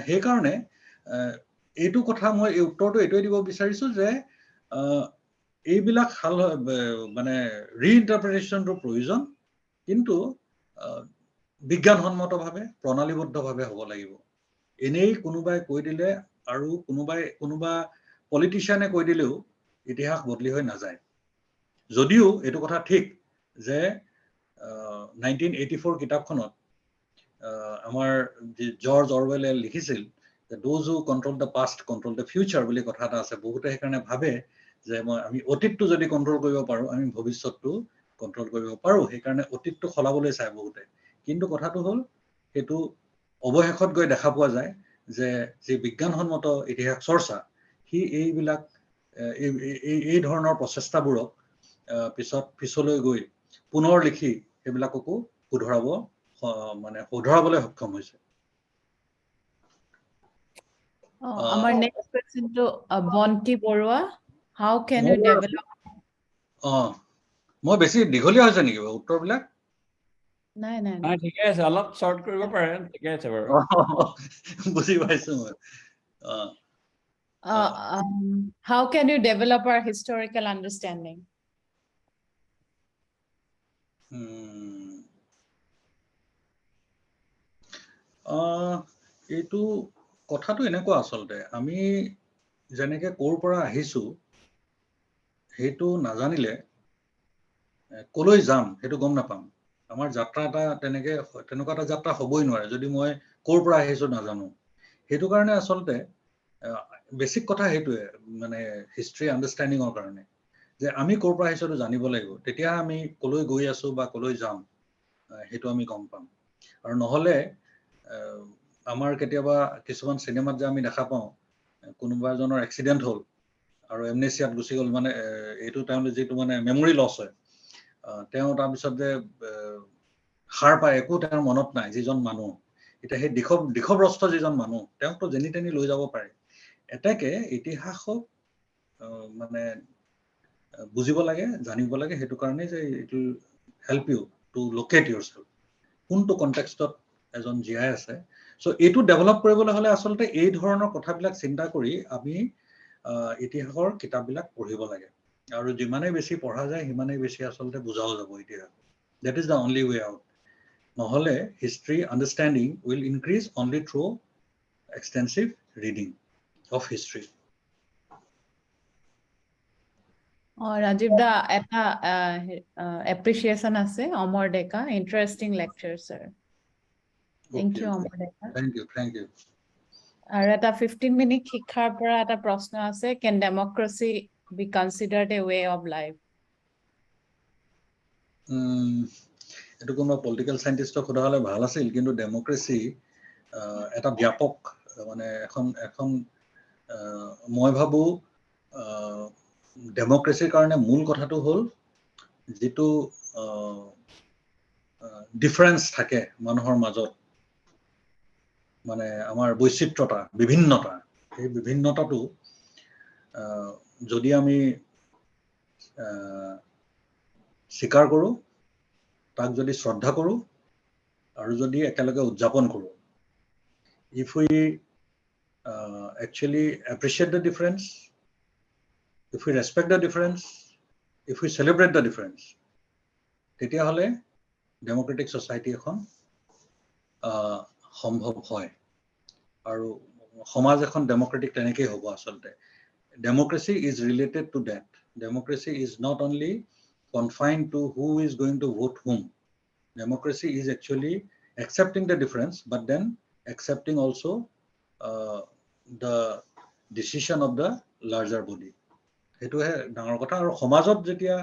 [SPEAKER 2] সেইকাৰণে এইটো কথা মই এই উত্তৰটো এইটোৱে দিব বিচাৰিছো যে এইবিলাক মানে ৰিইণ্টাৰপ্ৰিটেশ্যনটোৰ প্ৰয়োজন কিন্তু বিজ্ঞানসন্মতভাৱে প্ৰণালীবদ্ধভাৱে হ'ব লাগিব এনেই কোনোবাই কৈ দিলে আৰু কোনোবা পলিটিচিয়ানে কৈ দিলেও ইতিহাস বদলি হৈ নাযায় যদিও এইটো কথা ঠিক যে 1984 কিতাপখনত আমাৰ জৰ্জ অৰৱেলে লিখিছিল যে those who control the past control the future বুলি কথা এটা আছে বহুতে সেইকাৰণে ভাবে যে আমি অতীতটো যদি কন্ট্ৰল কৰিব পাৰো আমি ভৱিষ্যতটো কন্ট্ৰল কৰিব পাৰো সেইকাৰণে অতীতটো খলাবলৈ চায় বহুতে কিন্তু কথাটো হ'ল সেইটো অৱশেষত গৈ দেখা পোৱা যায় যে যি বিজ্ঞানসন্মত ইতিহাস চৰ্চা সি এইবিলাক এই ধৰণৰ প্ৰচেষ্টাবোৰক পিছলৈ গৈ পুনৰ লিখি সেইবিলাককো শুধৰাবলৈ সক্ষম হৈছে
[SPEAKER 1] আমাৰ next question to Bonti Barua how can you develop
[SPEAKER 2] মই বেছি দীঘলীয়া হৈছে নেকি উত্তৰবিলাক
[SPEAKER 1] নাই
[SPEAKER 3] ঠিকে আছে অলপ শৰ্ট কৰিব পাৰে ঠিকে আছে বাৰু
[SPEAKER 2] বুজি পাইছো মই
[SPEAKER 1] how can you develop our historical understanding
[SPEAKER 2] এইটো কথাটো এনেকুৱা আচলতে আমি যেনেকে ক'ৰ পৰা আহিছো সেইটো নাজানিলে কলৈ যাম সেইটো গম নাপাম আমাৰ যাত্ৰা এটা তেনেকুৱা এটা যাত্ৰা হ'বই নোৱাৰে যদি মই ক'ৰ পৰা আহিছো নাজানো সেইটো কাৰণে আচলতে বেছিক কথা সেইটোৱে মানে হিষ্ট্ৰী আণ্ডাৰষ্টেণ্ডিঙৰ কাৰণে যে আমি ক'ৰ পৰা আহিছো জানিব লাগিব তেতিয়া আমি কলৈ গৈ আছো বা কলৈ যাম সেইটো আমি গম পাম আৰু নহলে আমাৰ কেতিয়াবা কিছুমান চিনেমাত যে আমি দেখা পাওঁ কোনোবা এজনৰ এক্সিডেন্ট হ'ল আৰু এমনেচিয়াত গুচি গ'ল মানে এইটো তেওঁলোকে যিটো মানে মেমৰি লছ হয় তেওঁ তাৰপিছত যে সাৰ পায় একো তেওঁৰ মনত নাই যিজন মানুহ এতিয়া সেই দিশভ্ৰষ্ট যিজন মানুহ তেওঁকতো যেনি তেনি লৈ যাব পাৰে এটাকে ইতিহাসক মানে বুজিব লাগে জানিব লাগে সেইটো কাৰণে যে it will help you to locate yourself কোনটো কনটেক্সটত এজন জীয়াই আছে সো এইটো ডেভেলপ কৰিবলৈ হ'লে আচলতে এই ধৰণৰ কথাবিলাক চিন্তা কৰি আমি ইতিহাসৰ কিতাপবিলাক পঢ়িব লাগে আৰু যিমানেই বেছি পঢ়া যায় সিমানেই বেছি আচলতে বুজাও যাব ইতিহাস that is the only way out নহলে history understanding will increase only through extensive reading of history
[SPEAKER 1] Rajib da eta appreciation ase Amar Deka interesting lecture sir thank you Amar Deka
[SPEAKER 2] thank you
[SPEAKER 1] আৰু এটা 15-minute শিক্ষাৰ পৰা এটা প্ৰশ্ন আছে can democracy be considered a way of life
[SPEAKER 2] এটো কোন political সায়েন্টিষ্টক খোদা হলে ভাল আছিল কিন্তু ডেমোক্ৰেসি এটা ব্যাপক মানে এখন মই ভাবো ডেমোক্ৰেসিৰ কাৰণে মূল কথাটো হ'ল যেটো ডিফাৰেন্স থাকে মানুহৰ মাজত মানে আমাৰ বৈচিত্ৰতা বিভিন্নতা এই বিভিন্নতাটো যদি আমি স্বীকাৰ কৰো তাক যদি শ্ৰদ্ধা কৰো আৰু যদি একেলগে উদযাপন কৰো if we actually appreciate the difference if we respect the difference if we celebrate the difference তেতিয়া হলে ডেমোক্ৰেটিক সোসাইটি এখন সম্ভৱ হয় আৰু সমাজ এখন ডেমোক্ৰেটিক তেনেকৈ হ'ব আচলতে democracy is related to that democracy is not only confined to who is going to vote whom democracy is actually accepting the difference but then accepting also the decision of the larger body এটো হে ডাঙৰ কথা আৰু সমাজত যেতিয়া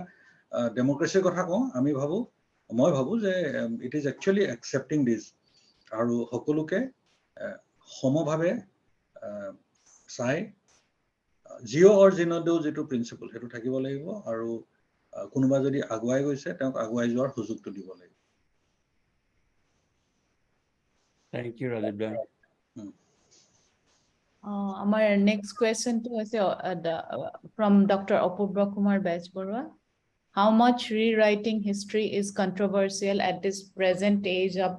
[SPEAKER 2] ডেমোক্ৰেসিৰ কথা কওঁ মই ভাবো যে it is actually accepting this আৰু সকলোকে সমভাৱে চাই জিও অৰ জিনদেও যেটো প্ৰিন্সিপল হেতু থাকিব লাগিব আৰু কোনোবা যদি আগুৱাই গৈছে তেওঁক আগুৱাই যোৱাৰ সুযোগটো দিব লাগিব
[SPEAKER 4] Thank you, Rajib.
[SPEAKER 1] Our next question to us from Dr. Apurva Kumar Bajborua. How much rewriting history is controversial at this present age of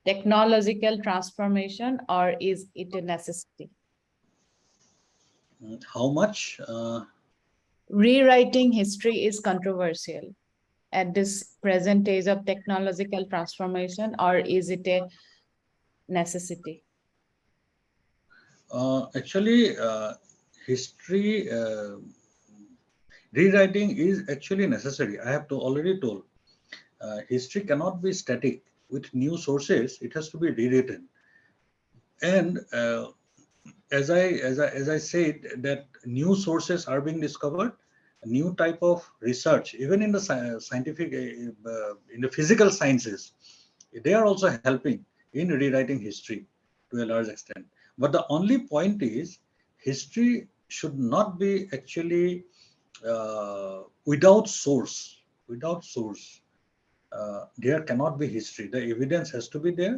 [SPEAKER 1] technological transformation, or is it a necessity?
[SPEAKER 2] How much
[SPEAKER 1] rewriting history is controversial at this present age of technological transformation, or is it a necessity?
[SPEAKER 2] Actually, history rewriting is actually necessary. I have already told. History cannot be static. With new sources, it has to be rewritten. And as I said, that new sources are being discovered, a new type of research, even in the scientific, in the physical sciences, they are also helping in rewriting history to a large extent. But the only point is, history should not be actually without source. Without source, there cannot be history. The evidence has to be there.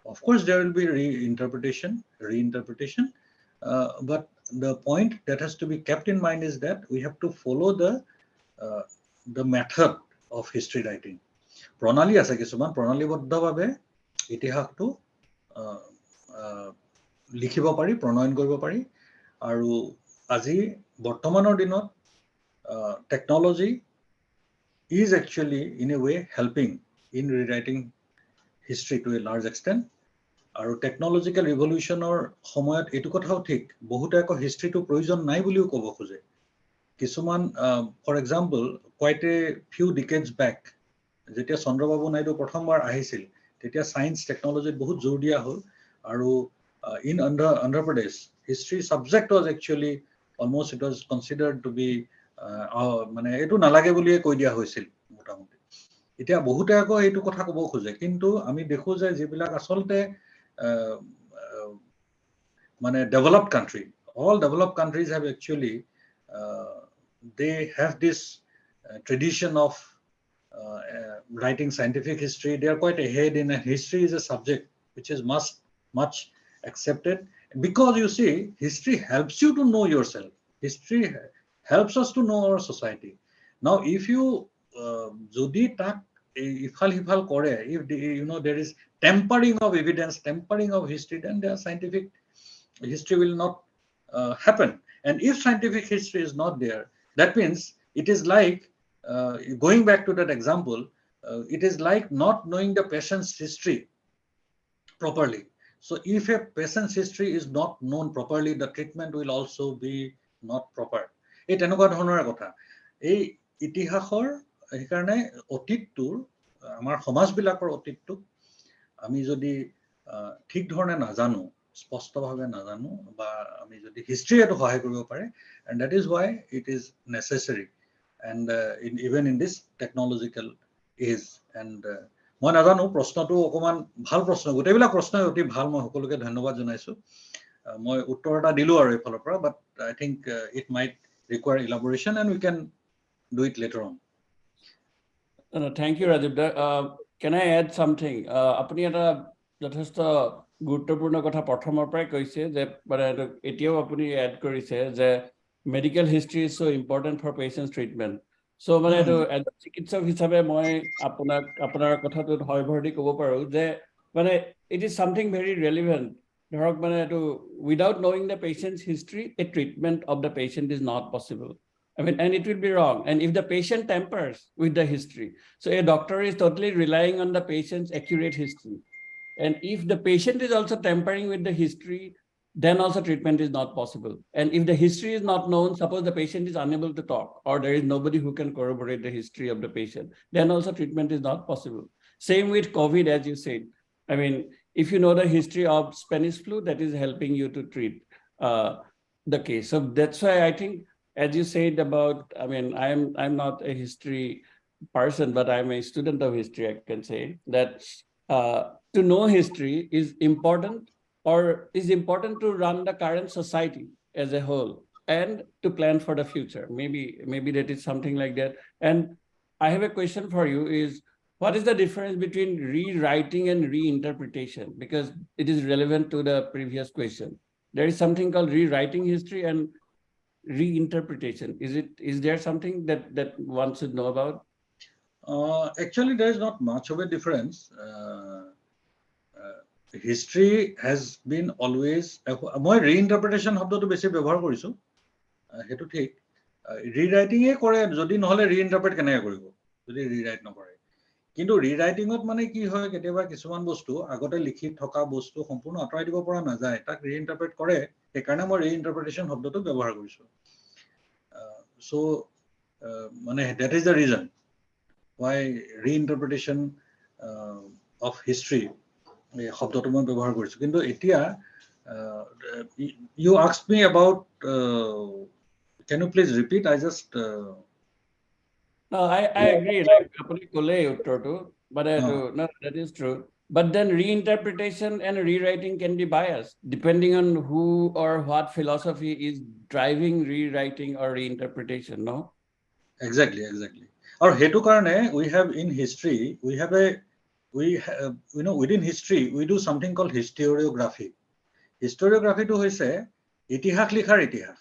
[SPEAKER 2] Of course, there will be reinterpretation. But the point that has to be kept in mind is that we have to follow the method of history writing. প্ৰণালী আছে কিছুমান প্ৰণালীবদ্ধভাৱে ইতিহাসটো লিখিব পাৰি প্ৰণয়ন কৰিব পাৰি আৰু আজি বৰ্তমানৰ দিনত technology is actually in a way helping in rewriting history to a large extent আৰু টেকনলজিক্যাল ৰিভলিউশনৰ সময়ত এইটো কথাও ঠিক বহুতে আকৌ হিষ্ট্ৰীটো প্ৰয়োজন নাই বুলিও ক'ব খোজে কিছুমান for example quite a few decades back যেতিয়া চন্দ্ৰবাবু নাইডু প্ৰথমবাৰ আহিছিল তেতিয়া সায়েন্স টেকনলজিত বহুত জোৰ দিয়া হ'ল আৰু in Andhra Pradesh history subject was actually almost it was considered to be মানে এটো নালাগে বুলিয়ে কৈ দিয়া হৈছিল মোটামুটি এতিয়া বহুতে আকৌ এইটো কথা ক'ব খোজে কিন্তু আমি দেখো যে যিবিলাক আসলতে মানে developed country all developed countries have actually they have this tradition of writing scientific history. They are quite ahead in history is a subject which is much accepted because you see history helps you to know yourself. History helps us to know our society. Now if you jodi tak ifal hifal kore if you know there is tempering of evidence tampering of history then the scientific history will not happen and if scientific history is not there that means it is like going back to that example it is like not knowing the patient's history properly so if a patient's history is not known properly the treatment will also be not proper এই তেনেকুৱা ধৰণৰ কথা এই ইতিহাসৰ সেইকাৰণে অতীতটোৰ আমাৰ সমাজবিলাকৰ অতীতটো আমি যদি ঠিক ধৰণে নাজানো স্পষ্টভাৱে নাজানো বা আমি যদি হিষ্ট্ৰী এটো সহায় কৰিব পাৰে and that is why it is necessary and even in this technological age and মই নাজানো প্ৰশ্নটো অকমান ভাল প্ৰশ্ন গোটেইবিলাক প্ৰশ্নই অতি ভাল মই সকলোকে ধন্যবাদ জনাইছো মই উত্তৰ এটা দিলো আৰু এইফালৰ পৰা but I think it might require elaboration and we can do it later on.
[SPEAKER 4] Thank you, Rajib. Can I add something? আপুনি এটা যথেষ্ট গুৰুত্বপূৰ্ণ কথা প্ৰথমৰ পৰাই কৈছে যে মানে এতিয়াও আপুনি এড কৰিছে যে medical history is so important for patients treatment. So মানে এটো চিকিৎসক হিচাপে মই আপোনাৰ কথাটোত হয় ভৰ্তি ক'ব পাৰো যে মানে it is something very relevant. ধৰক মানে এটো without knowing the patient's history a treatment of the patient is not possible. I mean, and it will be wrong. And if the patient tampers with the history, so a doctor is totally relying on the patient's accurate history. And if the patient is also tampering with the history, then also treatment is not possible. And if the history is not known, suppose the patient is unable to talk, or there is nobody who can corroborate the history of the patient, then also treatment is not possible. Same with COVID, as you said. I mean, if you know the history of Spanish flu, that is helping you to treat the case. So that's why I think, as you said about, I mean, I'm not a history person, but I'm a student of history, I can say, that to know history is important or is important to run the current society as a whole and to plan for the future. Maybe that is something like that. And I have a question for you is, what is the difference between rewriting and reinterpretation? Because it is relevant to the previous question. There is something called rewriting history and reinterpretation. Is there something that one should know about?
[SPEAKER 2] Actually, there is not much of a difference. History has been always মই reinterpretation শব্দটো বেছি ব্যৱহাৰ কৰিছো হেতু ঠিক ৰিৰাইটিং এ কৰে যদি নহলে reinterpret কেনেকৈ কৰিব যদি ৰিৰাইট নকৰে কিন্তু ৰিৰাইটিংত মানে কি হয় কেতিয়াবা কিছুমান বস্তু আগতে লিখি থকা বস্তু সম্পূৰ্ণ আঁতৰাই দিব পৰা নাযায় তাক reinterpret কৰে সেইকাৰণে মই reinterpretation শব্দটো ব্যৱহাৰ কৰিছো so মানে that is the reason why reinterpretation of history শব্দটো মই ব্যৱহাৰ কৰিছো কিন্তু এতিয়া you asked me about can you please repeat I just
[SPEAKER 4] No, I agree like apuni kole uttortu but no that is true but then reinterpretation and rewriting can be biased depending on who or what philosophy is driving rewriting or reinterpretation no
[SPEAKER 2] exactly or hetu karone we have in history we have you know within history we do something called historiography to hoise itihas likhar itihas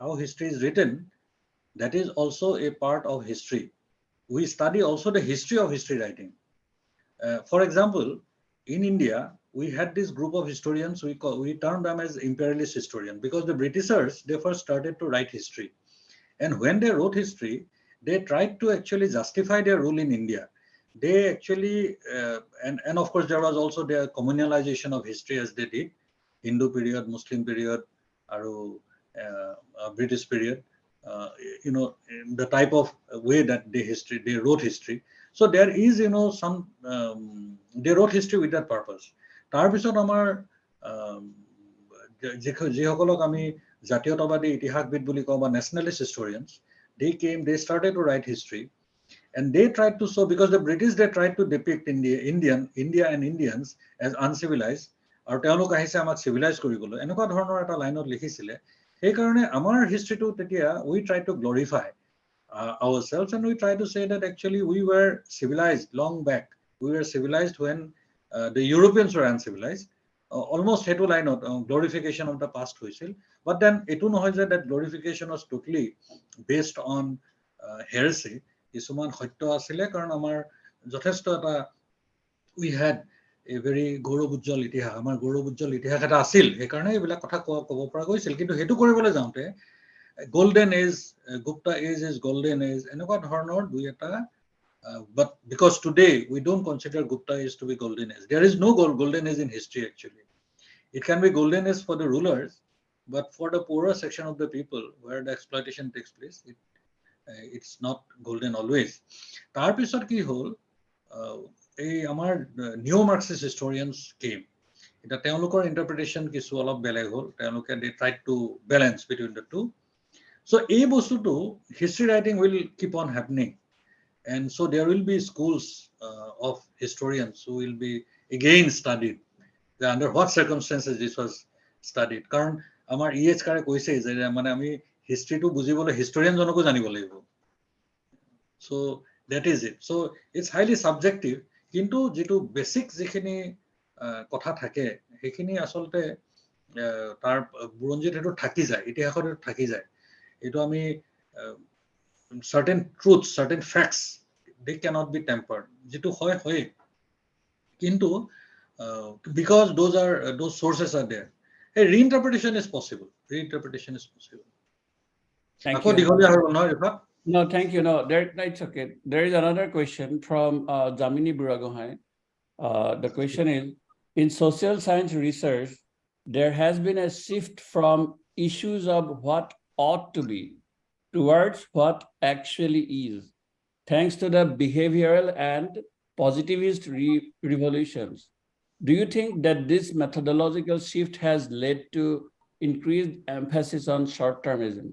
[SPEAKER 2] how history is written that is also a part of history we study also the history of history writing for example in India we had this group of historians we termed them as imperialist historians because the Britishers they first started to write history and when they wrote history they tried to actually justify their rule in India they actually, and of course, there was also their communalization of history as they did, Hindu period, Muslim period, or British period, you know, the type of way that they wrote history. So there is, you know, some, they wrote history with that purpose. তাৰপিছত আমাৰ যিসকলক আমি জাতীয়তাবাদী ইতিহাসবিদ বুলি কওঁ বা nationalist historians, they started to write history. And they tried to show, because the British, they tried to depict India and Indians as uncivilized, আৰু তেওঁলোক আহিছে আমাক civilized কৰিবলৈ, এনেকুৱা ধৰণৰ এটা লাইনত লিখিছিলে। সেইকাৰণে আমাৰ হিষ্ট্ৰীটো তেতিয়া we try to glorify ourselves, and we try to say that actually we were civilized long back. We were civilized when the Europeans were uncivilized. Almost hetu লাইনত glorification of the past হৈছিল। But then etu নহয় যে that glorification was totally based on heresy. কিছুমান সত্য আছিলে, কাৰণ আমাৰ যথেষ্ট এটা we had a very গৌৰৱ উজ্জ্বল ইতিহাস, আমাৰ গৌৰৱ উজ্জ্বল ইতিহাস এটা আছিল, সেইকাৰণে এইবিলাক কথা ক'ব পৰা গৈছিল। কিন্তু সেইটো কৰিবলৈ যাওঁতে golden age, Gupta age is golden age, এনেকুৱা ধৰণৰ দুই এটা, but because today we don't consider Gupta age to be golden age. There is no golden age in history actually. It can be golden age for the rulers, but for the poorer section of the people where the exploitation takes place, it's not golden always. তাৰপিছত কি হ'ল, এই আমাৰ neo Marxist historians came. এটা তেওঁলোকৰ interpretation কিছু অলপ বেলেগ হ'ল, তেওঁলোকে they tried to balance between the two. So এই বস্তুটো history writing will keep on happening, and so there will be schools of historians who will be again studied under what circumstances this was studied. কাৰণ আমাৰ EH কাৰে কৈছে যে মানে আমি হিষ্ট্ৰীটো বুজিবলৈ হিষ্টৰিয়ান জনকো জানিব লাগিব। So that is it. So it's highly subjective, কিন্তু যেটো বেসিক যিখিনি কথা থাকে সেইখিনি আসলতে তাৰ বুৰঞ্জিত হেতু থাকি যায়, ইতিহাসত থাকি যায়। এটো আমি certain truths, certain facts, they cannot be tempered. যেটো হয় হয়, কিন্তু because those sources are there, a reinterpretation is possible. Reinterpretation is possible.
[SPEAKER 4] Thank you. No, thank you. No, it's okay. There is another question from Jamini Buragohai. The question is, in social science research, there has been a shift from issues of what ought to be towards what actually is, thanks to the behavioral and positivist revolutions. Do you think that this methodological shift has led to increased emphasis on short-termism?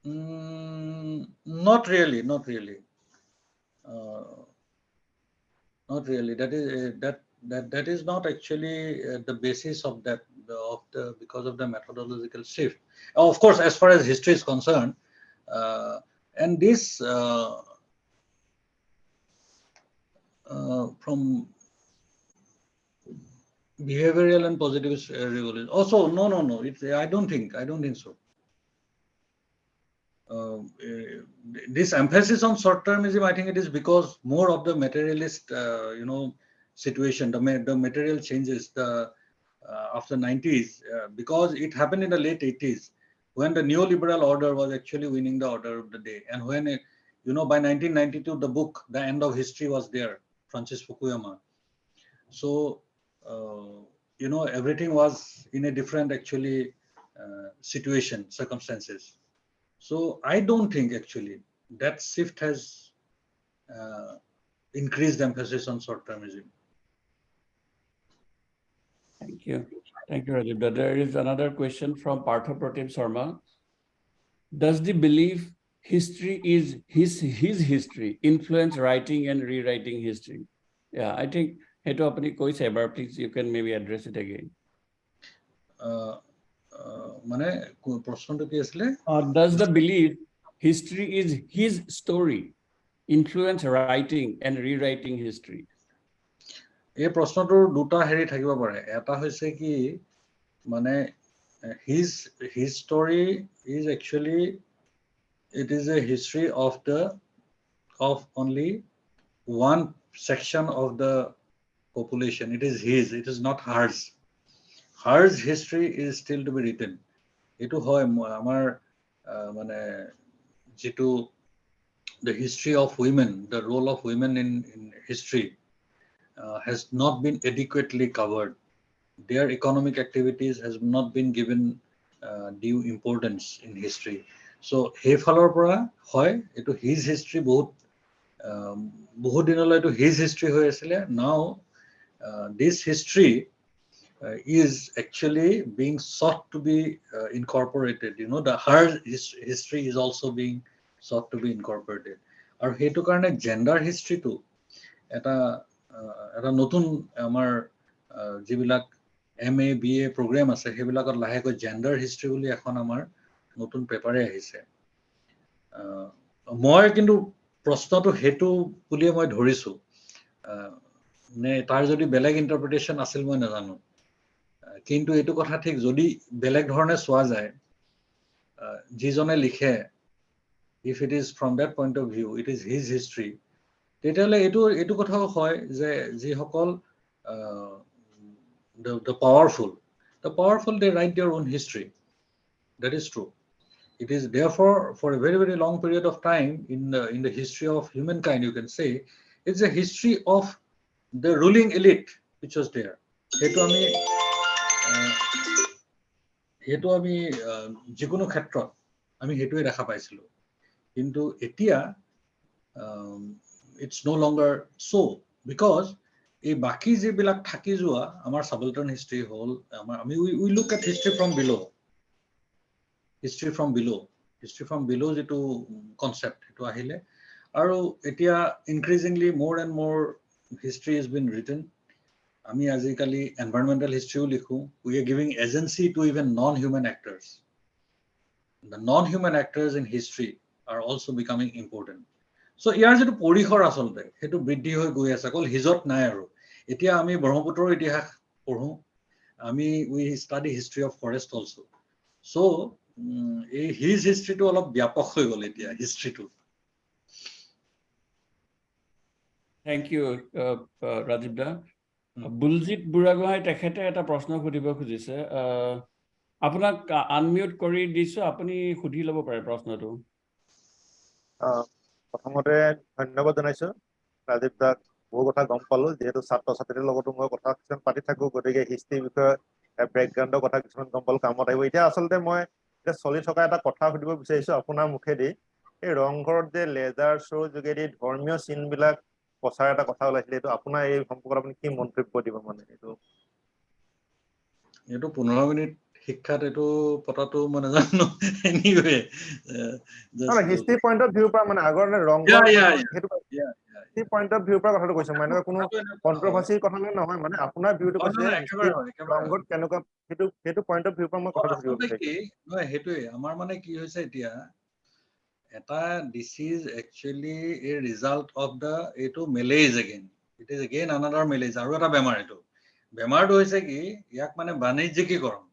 [SPEAKER 2] Not really. Not really. That is not actually the basis of that, because of the methodological shift. Of course, as far as history is concerned, and this from behavioral and positivist revolution. Also, no. I don't think so. This emphasis on short-termism, I think it is because more of the materialist, situation, the material changes after 90s, because it happened in the late 80s when the neoliberal order was actually winning the order of the day, and when by 1992 the book The End of History was there, Francis Fukuyama. So everything was in a different actually circumstances. So I don't think actually that shift has increased emphasis on short-termism.
[SPEAKER 4] Thank you, Rajib. There is another question from Partha Pratim Sharma. Does the belief history is his history influence writing and rewriting history? Yeah, I think hetu apni koise ebar, please you can maybe address it again.
[SPEAKER 2] মানে প্রশ্নটা কি আসলে?
[SPEAKER 4] Does the belief history is his story influence writing and rewriting history?
[SPEAKER 2] এই প্ৰশ্নটোৰ দুটা হেৰি থাকিব পাৰে। এটা হৈছে কি মানে his story is actually, it is a history of only one section of the population. It is his, it is not hers. Hers history is still to be written. Etu hoy amar mane jitu the history of women, the role of women in history has not been adequately covered. Their economic activities has not been given due importance in history. So hefalar pora hoy etu his history bahut dinole etu his history hoy asile. Now this history is actually being sought to be incorporated. You know, the her history is also being sought to be incorporated. Aru hetu karone gender history to এটা নতুন আমাৰ যিবিলাক MA BA program আছে সেইবিলাকত লাহেকৈ gender history বুলি এখন আমাৰ নতুন পেপাৰে আহিছে। মই কিন্তু প্ৰশ্নটো হেতু বুলি মই ধৰিছো, নে তাৰ যদি বেলেগ ইন্টাৰপ্ৰিটেশন আছিল মই নাজানো, কিন্তু এইটো কথা ঠিক যদি বেলেগ ধৰণে চোৱা যায়, যিজনে লিখে, if it is from that point of view, it is his history, তেতিয়াহ'লে এইটো কথাও হয় যে যিসকল the powerful they write their own history. That is true. It is therefore for a very, very long period of time in the history of humankind, you can say it's a history of the ruling elite which was there. হেতু আমি যিকোনো ক্ষেত্ৰত আমি হেতুৱে দেখা পাইছিলো, কিন্তু এতিয়া it's no longer so, because এই বাকি যিবিলাক থাকি যোৱা আমাৰ subaltern history হল, we look at history from below যেটো concept এটো আহিলে, আৰু এতিয়া increasingly more and more history has been written. আমি আজিকালি environmental history লিখো. We are giving agency to even non-human actors. The non-human actors in history are also becoming important. So ইয়াৰ যেটো পৰিসৰ আসলতে হেতু বৃদ্ধি হৈ গৈ আছে, অকল হিজত নাই। আৰু এতিয়া আমি ব্ৰহ্মপুত্ৰৰ ইতিহাস পঢ়ো, we study history of forest also. So his history to অলপ ব্যাপক হৈ গ'ল এতিয়া হিষ্ট্ৰীটো।
[SPEAKER 4] Thank you, Rajib da. বুলজিত Buragohain তেখেতে এটা প্ৰশ্ন সুধিব খুজিছে, আপোনাক আনমিউট কৰি দিছো, আপুনি সুধি ল'ব পাৰে প্ৰশ্নটো।
[SPEAKER 5] প্ৰথমতে ধন্যবাদ জনাইছো ৰাজীৱ দাক, বহু কথা গম পালো, যিহেতু ছাত্ৰ ছাত্ৰীৰ লগতো মই কথা কিছুমান পাতি থাকো, গতিকে হিষ্ট্ৰীৰ বিষয়ে বেকগ্ৰাউণ্ডৰ কথা কিছুমান গম পালো, কামত আহিব। এতিয়া আচলতে মই এতিয়া চলি থকা এটা কথা সুধিব বিচাৰিছো আপোনাৰ মুখেদি, এই ৰংঘৰত যে লেজাৰ শ্ব' যোগেদি ধৰ্মীয় চিনবিলাক প্ৰচাৰ এটা কথা ওলাইছিলে, এইটো আপোনাৰ এই সম্পৰ্কত আপুনি কি মন্তব্য দিব? মানে এইটো
[SPEAKER 2] 15 মিনিট শিক্ষাত এইটো পতাটো মই নাজানো। এনিৱে
[SPEAKER 5] হিষ্ট্ৰী পইণ্ট অফ ভিউৰ পৰা, মানে আগৰ ৰংঘৰ সেইটো পইণ্ট অফ ভিউৰ পৰা কথাটো কৈছো, মানে কোনো কন্ট্ৰভাৰ্চিৰ কথা নহয়, মানে আপোনাৰ ভিউটো কৈছে ৰংঘৰত কেনেকুৱা, সেইটো পইণ্ট অফ ভিউৰ পৰা মই কথাটো সুধিব বিচাৰিছো।
[SPEAKER 2] সেইটোৱে আমাৰ মানে কি হৈছে এতিয়া, এটা this is actually a result of the এইটো malaise again. It is again another malaise, আৰু এটা বেমাৰ। এইটো বেমাৰটো হৈছে কি, ইয়াক মানে বাণিজ্যিকীকৰণ,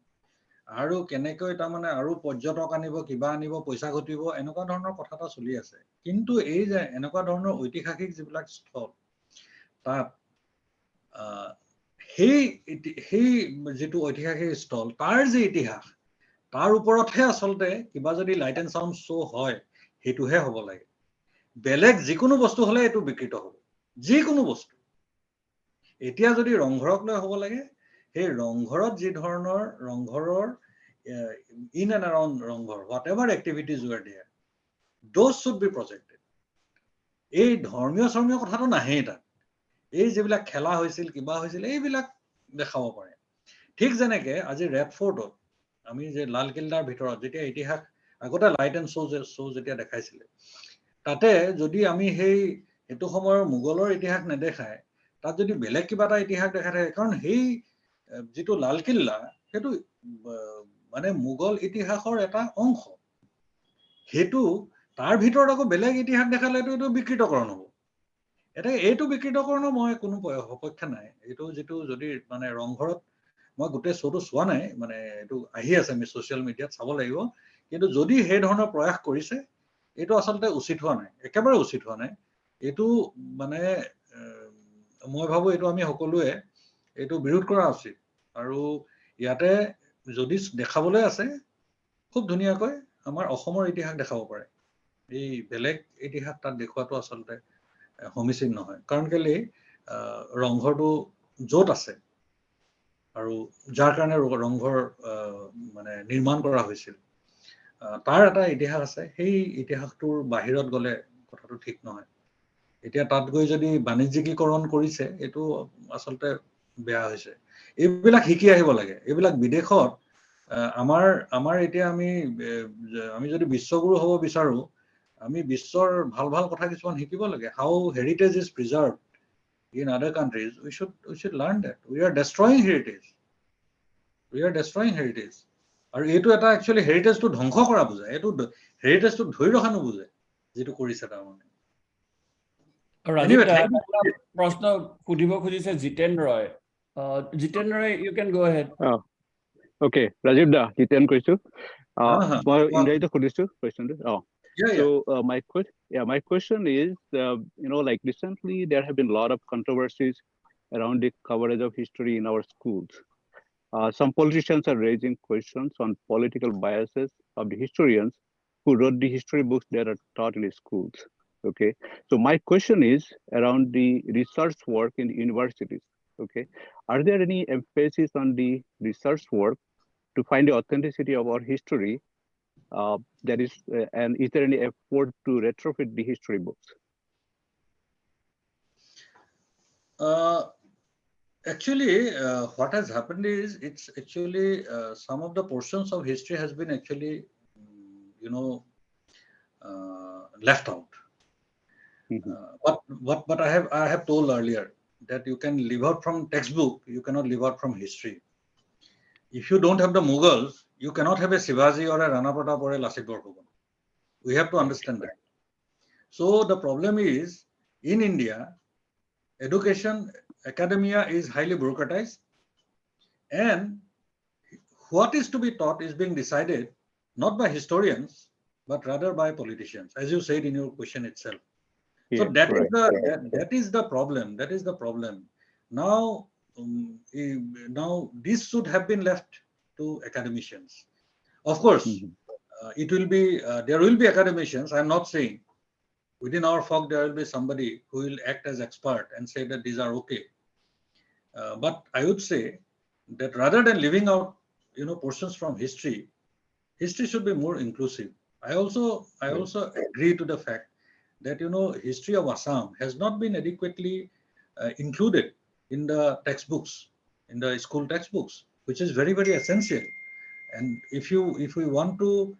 [SPEAKER 2] আৰু কেনেকৈ তাৰ মানে আৰু পৰ্যটক আনিব, কিবা আনিব, পইচা ঘটিব, এনেকুৱা ধৰণৰ কথা এটা চলি আছে। কিন্তু এই যে এনেকুৱা ধৰণৰ ঐতিহাসিক যিবিলাক স্থল, তাত সেই যিটো ঐতিহাসিক স্থল, তাৰ যে ইতিহাস, তাৰ ওপৰতহে আচলতে কিবা যদি লাইট এণ্ড চাউণ্ড শ্ব' হয়, সেইটোহে হ'ব লাগে। বেলেগ যিকোনো বস্তু হলে এইটো বিকৃত হ'ব, যিকোনো বস্তু। এতিয়া যদি ৰংঘৰক লৈ হ'ব লাগে, সেই ৰংঘৰত যি ধৰণৰ ৰংঘৰৰ in and around Rang Ghar, whatever activities were there, those should be projected. এই ধৰ্মীয় কথাটো নাহেই তাত। এই যিবিলাক খেলা হৈছিল, কিবা হৈছিল, এইবিলাক দেখাব পাৰে। ঠিক যেনেকে আজি ৰেড ফৰ্টত আমি যে লালকিল্লাৰ ভিতৰত যেতিয়া ইতিহাস আগতে লাইট এণ্ড শ্ব' যেতিয়া দেখাইছিলে, তাতে যদি আমি সেইটো সময়ৰ মোগলৰ ইতিহাস নেদেখায়, তাত যদি বেলেগ কিবা এটা ইতিহাস দেখাই থাকে, কাৰণ সেই যিটো লালকিল্লা সেইটো মানে মোগল ইতিহাসৰ এটা অংশ, সেইটো তাৰ ভিতৰত আকৌ বেলেগ ইতিহাস দেখালেতো এইটো বিকৃতকৰণ হ'ব। এইটো বিকৃতকৰণৰ মই কোনো সপক্ষে নাই। এইটো যিটো যদি মানে ৰংঘৰত, মই গোটেই শ্ব'টো চোৱা নাই, মানে এইটো আহি আছে আমি ছ'চিয়েল মিডিয়াত, চাব লাগিব। কিন্তু যদি সেই ধৰণৰ প্ৰয়াস কৰিছে, এইটো আচলতে উচিত হোৱা নাই, একেবাৰে উচিত হোৱা নাই। এইটো মানে মই ভাবো এইটো আমি সকলোৱে এইটো বিৰোধ কৰা উচিত। আৰু ইয়াতে যদি দেখাবলৈ আছে, খুব ধুনীয়াকৈ আমাৰ অসমৰ ইতিহাস দেখাব পাৰে। এই বেলেগ ইতিহাস তাত দেখুৱাটো আচলতে সমীচীন নহয় কাৰণ কেলে ৰংঘৰটো য'ত আছে আৰু যাৰ কাৰণে ৰংঘৰ মানে নিৰ্মাণ কৰা হৈছিল তাৰ এটা ইতিহাস আছে সেই ইতিহাসটোৰ বাহিৰত গ'লে কথাটো ঠিক নহয় এতিয়া তাত গৈ যদি বাণিজ্যিকীকৰণ কৰিছে এইটো আচলতে বেয়া হৈছে এইবিলাক শিকি আহিব লাগে এইবিলাক বিদেশত আমাৰ এতিয়া আমি যদি বিশ্বগুৰু হ'ব বিচাৰো আমি বিশ্বৰ ভাল ভাল কথা কিছুমান শিকিব লাগে how heritage is preserved in other countries we should learn that we are destroying heritage আৰু এইটো এটা actually heritage টো ধ্বংস কৰা বুজায় এইটো heritage টো ধৰি ৰখা নুবুজায় যেটো কৰিছে তাৰ মানে
[SPEAKER 4] Rajib, প্ৰশ্ন সুধিব খুজিছে জিতেন ৰয় জিতেন ৰয় you can go ahead
[SPEAKER 6] Okay, Rajib da, Jiten কৈছো মই ইংৰাজীতে সুধিছো questionটো So my question is, like recently there have been a lot of controversies around the coverage of history in our schools. Some politicians are raising questions on political biases of the historians who wrote the history books that are taught in the schools. Okay, so my question is around the research work in the universities. Okay, are there any emphasis on the research work to find the authenticity of our history? That is, and is there any effort to retrofit the history books?
[SPEAKER 2] Actually, what has happened is it's actually some of the portions of history has been actually, left out. But I have told earlier that you can live out from textbook, you cannot live out from history. If you don't have the Mughals, you cannot have a Shivaji or a Rana Pratap or a Lasit Borphukan. We have to understand that. So the problem is, in India, education, academia is highly bureaucratized, and what is to be taught is being decided not by historians, but rather by politicians, as you said in your question itself. So that is the problem. That is the problem. Now this should have been left to academicians. Of course, it will be there will be academicians. I'm not saying within our folk there will be somebody who will act as expert and say that these are okay. But I would say that rather than leaving out portions from history should be more inclusive. I also agree to the fact that history of Assam has not been adequately included in the textbooks, in the school textbooks, which is very, very essential. And if we want to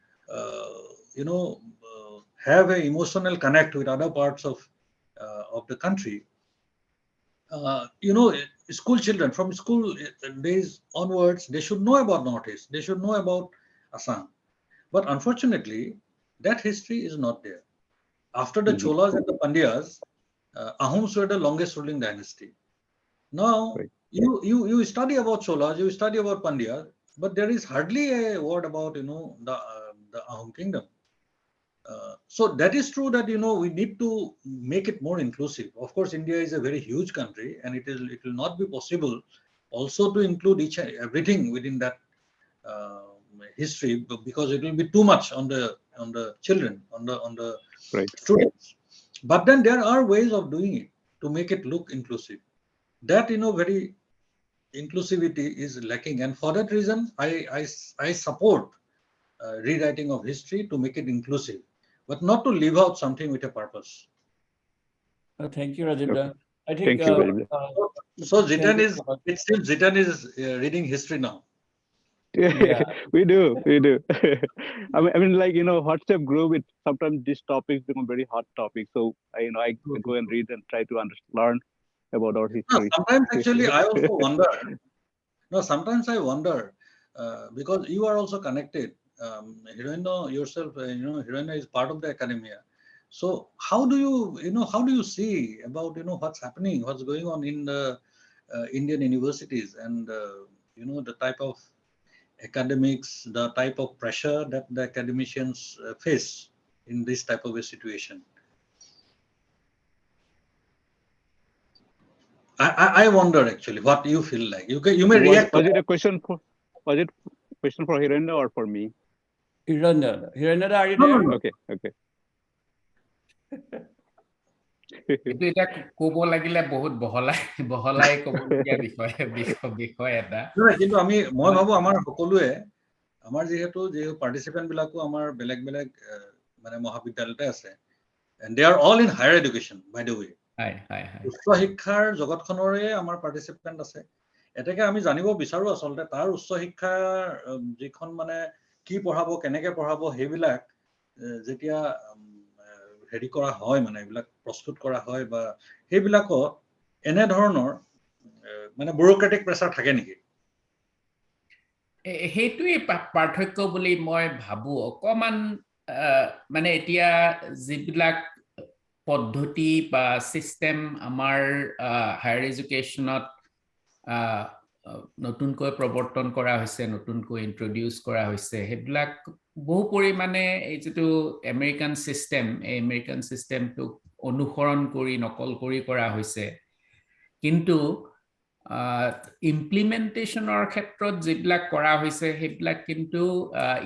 [SPEAKER 2] have an emotional connect with other parts of the country, school children from school days onwards, they should know about Northeast, they should know about Assam. But unfortunately, that history is not there. After the Cholas and the Pandyas, Ahoms were the longest ruling dynasty. Now, you study about Cholas, you study about Pandyas, but there is hardly a word about the Ahom kingdom. So that is true that we need to make it more inclusive. Of course, India is a very huge country, and it will not be possible also to include everything within that history, because it will be too much on the children, on the students. But then there are ways of doing it to make it look inclusive. That very inclusivity is lacking, and for that reason I support rewriting of history to make it inclusive, but not to leave out something with a purpose.
[SPEAKER 4] Thank you, Rajib. I think
[SPEAKER 2] so Jiten is, it seems Jiten is reading history now.
[SPEAKER 6] Yeah. we do I mean like WhatsApp group, it sometimes these topics become very hot topics, so I go and read and try to learn about our history.
[SPEAKER 2] Sometimes actually I also wonder sometimes I wonder because you are also connected, Hiroina yourself, Hiroina is part of the academia. So how do you see about what's happening, what's going on in the Indian universities, and the type of academics, the type of pressure that the academicians face in this type of a situation? I wonder actually what you feel like. You may react.
[SPEAKER 6] Was it a question for Hiroina or for me?
[SPEAKER 4] Hiroina, are you there?
[SPEAKER 6] Okay.
[SPEAKER 3] এইটো এটা ক'ব লাগিলে বহুত বহলাই ক'বলগীয়া বিষয় এটা
[SPEAKER 2] কিন্তু মই ভাবো আমাৰ সকলোৱে আমাৰ যিহেতু পাৰ্টিচিপেন্ট বিলাকো আমাৰ বেলেগ মানে মহাবিদ্যালয়তে আছে and they are all in higher education by the way উচ্চ শিক্ষাৰ জগতখনৰে আমাৰ পাৰ্টিচিপেন্ট আছে এতেকে আমি জানিব বিচাৰো আসলতে তাৰ উচ্চ শিক্ষাৰ যিখন মানে কি পঢ়াব কেনেকে পঢ়াব হেবিলাক যেতিয়া হেৰি কৰা হয় মানে এইবিলাক প্ৰস্তুত কৰা হয় বা হেবিলাকত এনে ধৰণৰ মানে ব্যুৰোক্ৰেটিক প্ৰেছাৰ থাকে নেকি
[SPEAKER 3] সেইটোৱে পাৰ্থক্য বুলি মই ভাবো অকমান মানে এতিয়া যিবিলাক পদ্ধতি বা সিস্টেম আমাৰ হায়াৰ এডুকেশ্যনত নতুনকৈ প্ৰৱৰ্তন কৰা হৈছে নতুনকৈ ইন্ট্ৰোডিউস কৰা হৈছে হেবিলাক বহু পৰিমাণে এই যেটো আমেৰিকান সিস্টেম এই আমেৰিকান সিস্টেমটো অনুসৰণ কৰি নকল কৰি কৰা হৈছে কিন্তু ইমপ্লিমেন্টেশনৰ ক্ষেত্ৰত যিবিলাক কৰা হৈছে হেবিলাক কিন্তু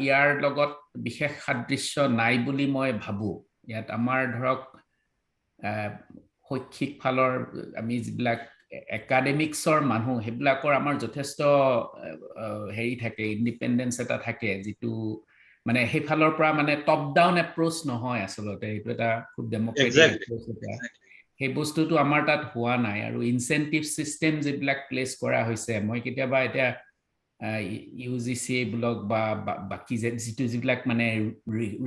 [SPEAKER 3] ইয়াৰ লগত বিশেষ সাদৃশ্য নাই বুলি মই ভাবো ইয়াত আমাৰ ধৰক শৈক্ষিক ফালৰ আমি যিবিলাক একাডেমিক্সৰ মানুহ হেবিলাকৰ আমাৰ যথেষ্ট হেৰি থাকে ইন্ডিপেন্ডেন্স এটা থাকে যেটো মানে হেফালৰ পৰা মানে টপ ডাউন এপ্ৰোচ নহয় আসলতে এটো এটা খুব ডেমক্ৰেটিক এপ্ৰোচ এটা সেই বস্তুটো আমাৰ তাত হোৱা নাই আৰু ইনসেন্টিভ সিস্টেম যিবিলাক প্লেস কৰা হৈছে মই কেতিয়াবা এটা ইউজিসি ব্লক বা বাকি যিবিলাক মানে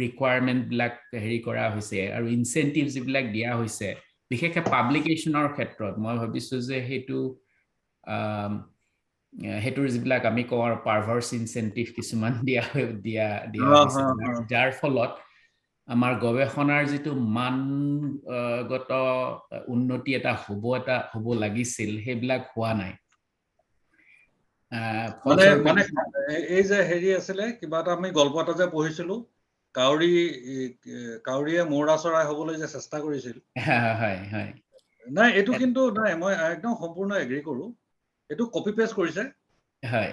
[SPEAKER 3] ৰিকোয়াৰমেন্ট বিলাক হেৰি কৰা হৈছে আৰু ইনসেন্টিভ যিবিলাক দিয়া হৈছে বিশেষকৈ পাবলিকেশনৰ ক্ষেত্ৰত মই ভাবিছো যে হেতুৰ যিবিলাক আমি কোৱাৰ পাৰভাৰ্স ইনসেন্টিভ কিছুমান দিয়া হৈছে যাৰ ফলত আমাৰ গৱেষণাৰ যেটো মানগত উন্নতি এটা হ'ব লাগিছিল হেবিলাক হোৱা নাই
[SPEAKER 2] মানে এই যে হেৰি আছিলে কিবা এটা আমি গল্প এটা যে পঢ়িছিলো কাউৰীয়ে মৌৰা চৰাই হ'বলৈ যে চেষ্টা কৰিছিল
[SPEAKER 3] হয়
[SPEAKER 2] নাই এটো কিন্তু নাই মই একদম সম্পূৰ্ণ এগ্ৰি কৰো এটো কপি পেস্ট কৰিছে
[SPEAKER 3] হয়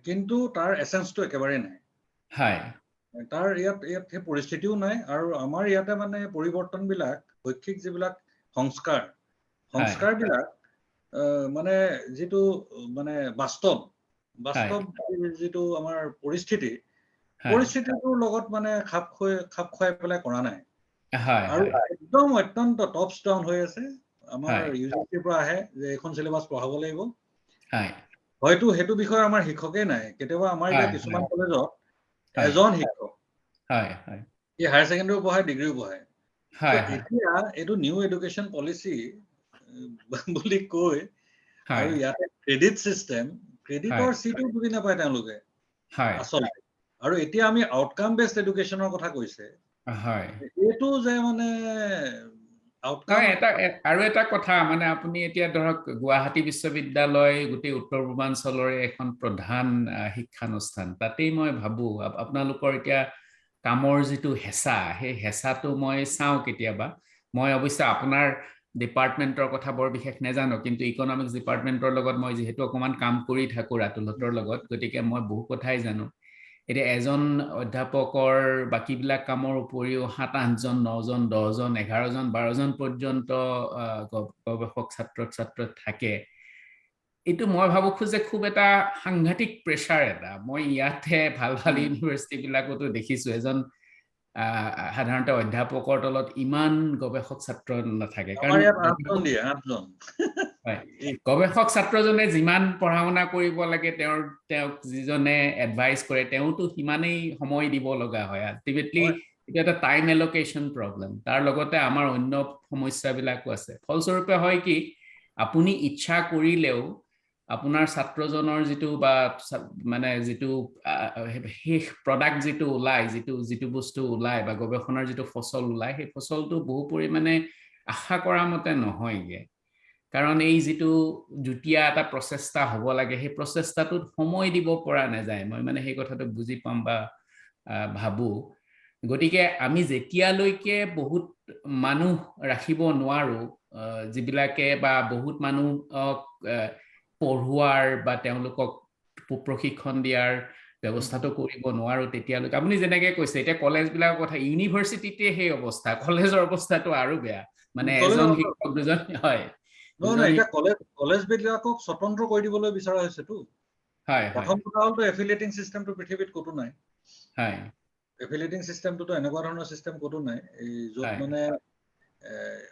[SPEAKER 2] কিন্তু তাৰ এসেন্সটো একেবাৰে নাই
[SPEAKER 3] হয়
[SPEAKER 2] তাৰ ইয়াত সেই পৰিস্থিতিও নাই আৰু আমাৰ ইয়াতে মানে পৰিৱৰ্তন বিলাক শৈক্ষিক যিবিলাক সংস্কাৰ বিলাক মানে যেটো মানে বাস্তৱ যেটো আমাৰ পৰিস্থিতিটোৰ লগত মানে খাপ খুৱাই পেলাই কৰা নাই আৰু একদম অত্যন্ত টপস ডাউন হৈ আছে আমাৰ ইউনিভাৰ্চিটিৰ পৰা আহে যে এখন সিলেবাস পঢ়াব লাগিব হয়তো হেতু বিষয় আমাৰ শিক্ষকে নাই কেতিয়াবা আমাৰ ইয়াত কিছুমান কলেজত এজন শিক্ষক এই হায়াৰ সেকেন্ডাৰী পঢ়ায় ডিগ্ৰীও পঢ়ায় এতিয়া এটো নিউ এডুকেশ্যন পলিচি বুলি কৈ আৰু ইয়াতে ক্ৰেডিট সিস্টেম ক্ৰেডিটৰ সিটো বুজি নাপায় তেওঁলোকে আসলে আৰু এতিয়া আমি আউটকাম বেসড এডুকেশ্যনৰ কথা কৈছে এটো যে মানে
[SPEAKER 3] আৰু এটা কথা মানে আপুনি এতিয়া ধৰক গুৱাহাটী বিশ্ববিদ্যালয় গোটেই উত্তৰ পূৰ্বাঞ্চলৰে এখন প্ৰধান শিক্ষানুষ্ঠান তাতেই মই ভাবো আপোনালোকৰ এতিয়া কামৰ যেটো হেঁচা সেই হেঁচাটো মই চাও কেতিয়াবা মই অৱশ্যে আপোনাৰ ডিপাৰ্টমেন্টৰ কথা বৰ বিশেষ নেজানো কিন্তু ইকোনমিক্স ডিপাৰ্টমেন্টৰ লগত মই যেহেতু অকমান কাম কৰি থাকো ৰাতুলহতৰ লগত গতিকে মই বহু কথাই জানো এতিয়া এজন অধ্যাপকৰ বাকিবিলাক কামৰ উপৰিও 7-8 জন 9 জন 10 জন 11 জন 12 জন পৰ্যন্ত গৱেষক ছাত্ৰ থাকে এটো মই ভাবো যে খুব এটা সাংঘাতিক প্ৰেছাৰ এটা মই ইয়াতে ভাল ইউনিভাৰ্চিটি বিলাকতো দেখিছো এজন সাধাৰণতে অধ্যাপকৰ তলত ইমান গৱেষক ছাত্ৰ নাথাকে
[SPEAKER 2] কাৰণ ইয়াত 8 জন দিয়ে 8 জন
[SPEAKER 3] গৱেষক ছাত্ৰজনে যিমান পঢ়া-শুনা কৰিব লাগে তেওঁক যিজনে এডভাইস কৰে তেওঁটো সিমানেই সময় দিব লগা হয় আলটিমেটলি এটা টাইম এলোকেশন প্ৰবলেম তাৰ লগতে আমাৰ অন্য সমস্যাবিলাকো আছে ফলস্বৰূপে হয় কি আপুনি ইচ্ছা কৰিলেও আপোনাৰ ছাত্ৰজনৰ যেটো বা মানে যেটো শেষ প্ৰডাক্ট যেটো ওলাই যেটো বস্তু ওলাই বা গৱেষণাৰ যেটো ফসল ওলাই সেই ফসলটো বহু পৰিমাণে আশা কৰা মতে নহয়গে কাৰণ এই যেটো জুটিয়া এটা প্ৰচেষ্টা হ'ব লাগে সেই প্ৰচেষ্টাটোত সময় দিব পৰা নাযায় মই মানে সেই কথাটো বুজি পাম বা ভাবো গতিকে আমি যেতিয়ালৈকে বহুত মানুহ ৰাখিব নোৱাৰো যিবিলাকে বা বহুত মানুহক পঢ়ুৱাৰ বা তেওঁলোকক প্ৰশিক্ষণ দিয়াৰ ব্যৱস্থাটো কৰিব নোৱাৰো তেতিয়ালৈকে আপুনি যেনেকৈ কৈছে এতিয়া কলেজবিলাকৰ কথা ইউনিভাৰ্চিটিতে সেই অৱস্থা কলেজৰ অৱস্থাটো আৰু বেয়া মানে এজন শিক্ষক দুজন হয়
[SPEAKER 2] নহয় এতিয়া কলেজবিলাকক স্বতন্ত্ৰ কৰি দিবলৈ বিচৰা হৈছেতো প্ৰথম কথা হ'লতো এফিলিয়েটিং চিষ্টেমটো পৃথিৱীত ক'তো নাই
[SPEAKER 3] হয়
[SPEAKER 2] এফিলিয়েটিং চিষ্টেমটোতো এনেকুৱা ধৰণৰ চিষ্টেম ক'তো নাই এই য'ত মানে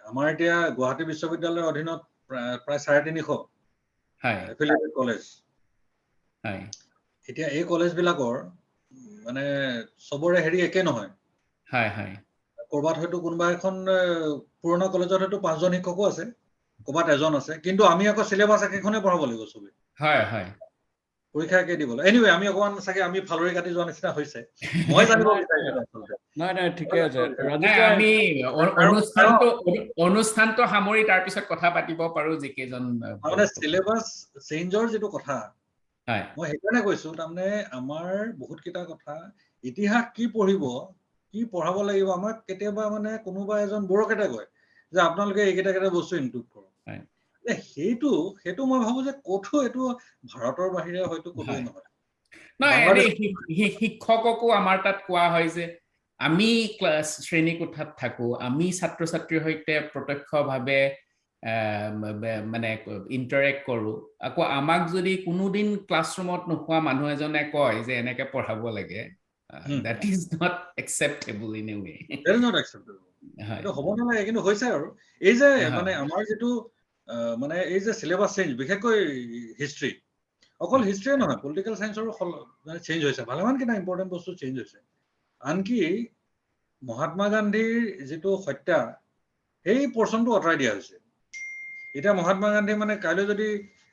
[SPEAKER 2] আমাৰ এতিয়া গুৱাহাটী বিশ্ববিদ্যালয়ৰ অধীনত প্ৰায় 350 এফিলিয়েটেড কলেজ এতিয়া এই কলেজবিলাকৰ মানে চবৰে হেৰি একে নহয় কৰবাত হয়তো কোনোবা এখন পুৰণা কলেজত হয়তো 5 জন শিক্ষকো আছে কৰবাত এজন আছে কিন্তু আমি আকৌ সিলেবাস একেখনে পঢ়াব লাগিব চবে পৰীক্ষা একে দিব লাগিব এনিৱে আমি অকমান চাগে আমি ফালৰি কাটি যোৱা নিচিনা হৈছে মই জানিব বিচাৰিছো
[SPEAKER 4] নাই ঠিকে আছে
[SPEAKER 3] আমি অনুষ্ঠানটো সামৰি তাৰ পিছত কথা পাতিব পাৰো যিকেজন
[SPEAKER 2] মানে সিলেবাস চেঞ্জৰ যেটো কথা মই সেইকাৰণে কৈছো তাৰমানে আমাৰ বহুত কিটা কথা ইতিহাস কি পঢ়িব কি পঢ়াব লাগিব আমাক কেতিয়াবা মানে কোনোবা এজন বৰকেটা কয় যে আপোনালোকে এইকেইটা বস্তু ইনক্লুড কৰক সেইটো মই ভাবো যে কোঠো এটো ভাৰতৰ বাহিৰে হয়তো কোঠোই নহয়
[SPEAKER 3] নাই শিক্ষককো আমাৰ তাত কোৱা হয় যে আমি ক্লাছ শ্ৰেণী কোঠাত থাকো আমি ছাত্ৰ ছাত্ৰীৰ সৈতে প্ৰত্যক্ষভাৱে মানে ইন্টাৰেক্ট কৰো আকৌ আমাক যদি কোনোদিন ক্লাছৰুমত নোহোৱা মানুহ এজনে কয় যে এনেকে পঢ়াব লাগে that is not acceptable in a way
[SPEAKER 2] that is not acceptable এটা হ'ব নালাগে কিন্তু হৈছে আৰু এই যে মানে আমাৰ যেটো মানে এই যে সিলেবাস চেঞ্জ বিশেষকৈ হিষ্ট্ৰী অকল হিষ্ট্ৰী নহয় পলিটিক্যাল সায়েন্সৰ মানে চেঞ্জ হৈছে ভালেমান কিনা ইম্পৰ্টেন্ট বস্তু চেঞ্জ হৈছে আনকি মহাত্মা গান্ধীৰ যেটো হত্যা এই পৰ্চনটো অতৰাই দিয়া হৈছে এটা মহাত্মা গান্ধী মানে কাইলৈ যদি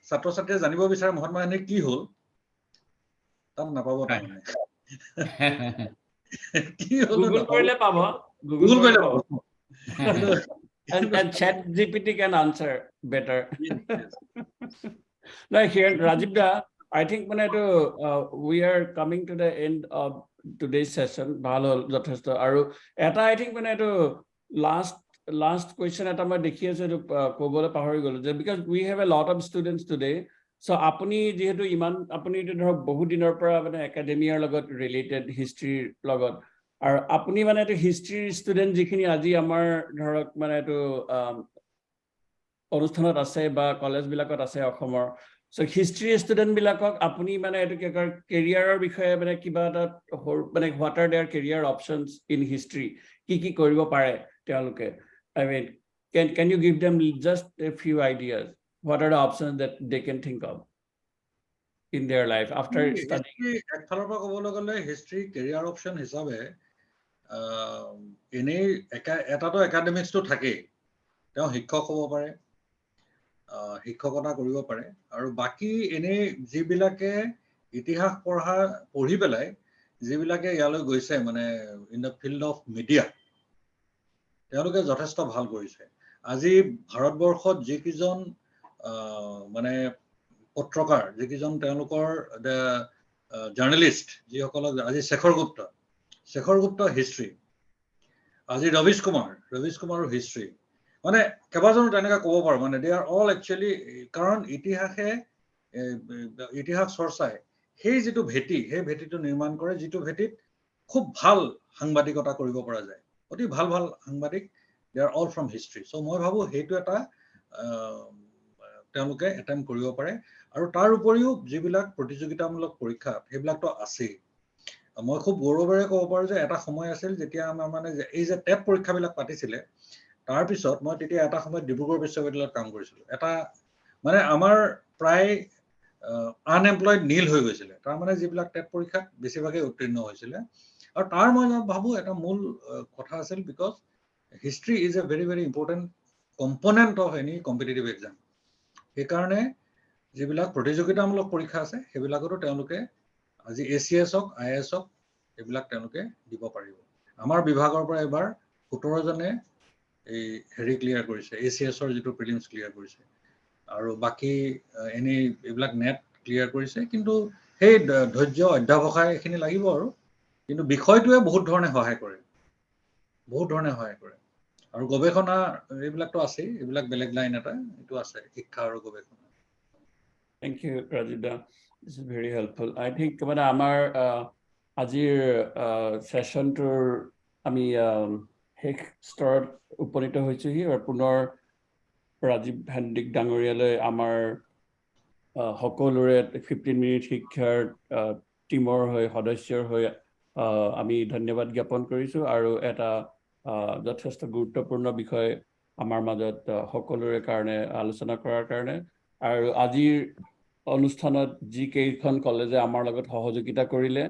[SPEAKER 2] ছাত্ৰ ছাত্ৰীয়ে জানিব বিচাৰে মহাত্মা গান্ধী কি হ'ল তাত নাপাব তাৰমানে কি হ'ল
[SPEAKER 4] গুগল কৰিলে পাব গুগল কৰিলে পাব and chat gpt can answer better like here Rajib da I think when we are coming to the end of today's session bhalo jothesto aru eta I think when last question eta moi dekhi ase kobole pahori golo because we have a lot of students today so apuni jehetu iman apuni dhorok bahut dinor pora mane academia logot related history logot আৰু আপুনি মানে এটা history student যিখিনি আজি আমাৰ ধৰক মানে এটো অনুষ্ঠানত আছে বা কলেজ বিলাকত আছে অসমৰ সো হিষ্ট্ৰি ষ্টুডেন্ট বিলাকক আপুনি মানে এটো কেৰিয়াৰৰ বিষয়ে মানে কিবা এটা মানে what are there career options in history কি কৰিব পাৰে তেওঁলোকে I mean can you give them just a few ideas what are the options that they can think of in their life after studying
[SPEAKER 2] একফালৰ পৰা ক'বলৈ গ'লে history career option হিচাপে এনে এটাটো একাডেমিক্সটো থাকে তেওঁ শিক্ষক হ'ব পাৰে শিক্ষকতা কৰিব পাৰে আৰু বাকি এনে যিবিলাকে ইতিহাস পঢ়ি পেলাই যিবিলাকে ইয়ালৈ গৈছে মানে in the field of media তেওঁলোকে যথেষ্ট ভাল কৰিছে আজি ভাৰতবৰ্ষত যিকিজন মানে পত্ৰকাৰ যিকিজন তেওঁলোকৰ জাৰ্নেলিষ্ট যিসকলক আজি শেখৰ গুপ্ত হিষ্ট্ৰী আজি ৰবিশ কুমাৰৰ হিষ্ট্ৰী মানে কেবাজনো তেনেকা ক'ব পাৰো মানে দে আৰ অল একচুয়ালি কাৰণ ইতিহাস চৰ্চাই সেই যেটো ভেটি সেই ভেটিটো নিৰ্মাণ কৰে যেটো ভেটিত খুব ভাল সাংবাদিকতা কৰিব পৰা যায় অতি ভাল সাংবাদিক they are all from history so মই ভাবো হেতু এটা তেওঁলোকে এটেম্প কৰিব পাৰে আৰু তাৰ উপৰিও যিবিলাক প্ৰতিযোগিতামূলক পৰীক্ষা সেইবিলাকটো আছে মই খুব গৌৰৱেৰে ক'ব পাৰো যে এটা সময় আছিল যেতিয়া আমাৰ মানে এই যে টেট পৰীক্ষাবিলাক পাতিছিলে তাৰ পিছত মই তেতিয়া এটা সময় ডিব্ৰুগড় বিশ্ববিদ্যালয়ত কাম কৰিছিলো এটা মানে আমাৰ প্ৰায় আনএমপ্লয়েড নীল হৈ গৈছিলে তাৰ মানে যিবিলাক টেট পৰীক্ষাত বেছিভাগে উত্তীৰ্ণ হৈছিলে আৰু তাৰ মই ভাবো এটা মূল কথা আছিল because history is a very very important component of any competitive exam সেইকাৰণে যিবিলাক প্ৰতিযোগিতামূলক পৰীক্ষা আছে সেইবিলাকতো তেওঁলোকে আজি ACS হক IAS হক এইবিলাক তেওঁলোকে দিব পাৰিব আমাৰ বিভাগৰ পৰা এবাৰ 17 জনে এই হেৰি ক্লিয়াৰ কৰিছে ACS ৰ যেটো প্ৰিলিমছ ক্লিয়াৰ কৰিছে আৰু বাকি এনি এইবিলাক নেট ক্লিয়াৰ কৰিছে কিন্তু সেই ধৈৰ্য অধ্যাৱসায় এখিনি লাগিব আৰু কিন্তু বিষয়টোৱে বহুত ধৰণে সহায় কৰে আৰু গৱেষণা এইবিলাকটো আছে এইবিলাক বেলেগ লাইন এটা এটো আছে শিক্ষা আৰু গৱেষণা
[SPEAKER 4] Thank you, Rajib. This is very helpful. I think মানে আমাৰ আজিৰ সেশনটোৰ আমি শেষ স্তৰত উপনীত হৈছোহি আৰু পুনৰ ৰাজীৱ হান্দিক ডাঙৰীয়ালৈ আমাৰ সকলোৰে 15 মিনিট শিক্ষাৰ টিমৰ হৈ সদস্যৰ হৈ আমি ধন্যবাদ জ্ঞাপন কৰিছো আৰু এটা যথেষ্ট গুৰুত্বপূৰ্ণ বিষয় আমাৰ মাজত সকলোৰে কাৰণে আলোচনা কৰাৰ কাৰণে আৰু আজিৰ অনুষ্ঠানত যি কেইখন কলেজে আমাৰ লগত সহযোগিতা কৰিলে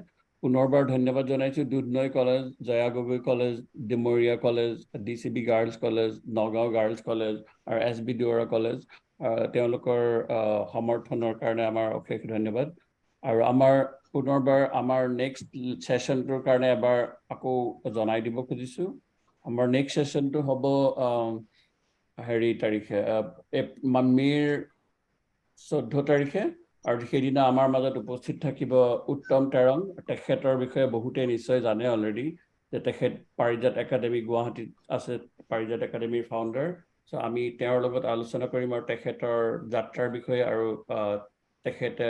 [SPEAKER 4] পুনৰবাৰ ধন্যবাদ জনাইছো Dudhnoi college Jaya Gogoi college Dimoria college DCB girls college Nagaon girls college আৰু এছবি দুৱৰা কলেজ তেওঁলোকৰ সমৰ্থনৰ কাৰণে আমাৰ অশেষ ধন্যবাদ আৰু আমাৰ পুনৰবাৰ আমাৰ নেক্সট সেশনটোৰ কাৰণে এবাৰ আকৌ জনাই দিব খুজিছো আমাৰ নেক্সট সেশনটো হ'ব হেৰি তাৰিখে মে'ৰ 14 তাৰিখে আৰু সেইদিনা আমাৰ মাজত উপস্থিত থাকিব উত্তম তেৰং তেখেতৰ বিষয়ে বহুতে নিশ্চয় জানে অলৰেডি যে তেখেত পাৰিজাত একাডেমি গুৱাহাটীত আছে পাৰিজাত একাডেমিৰ ফাউণ্ডাৰ সো আমি তেওঁৰ লগত আলোচনা কৰিম আৰু তেখেতৰ যাত্ৰাৰ বিষয়ে আৰু তেখেতে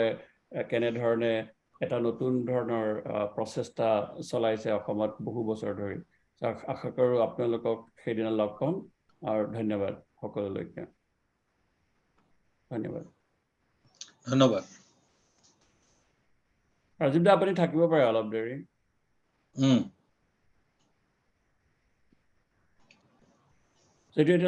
[SPEAKER 4] কেনেধৰণে এটা নতুন ধৰণৰ প্ৰচেষ্টা চলাইছে অসমত বহু বছৰ ধৰি আশা কৰোঁ আপোনালোকক সেইদিনা লগ পাম আৰু ধন্যবাদ সকলোলৈকে ধন্যবাদ
[SPEAKER 2] ধন্যবাদ
[SPEAKER 4] ৰাজীৱ দা আপুনি থাকিব পাৰে অলপ দেৰি যদি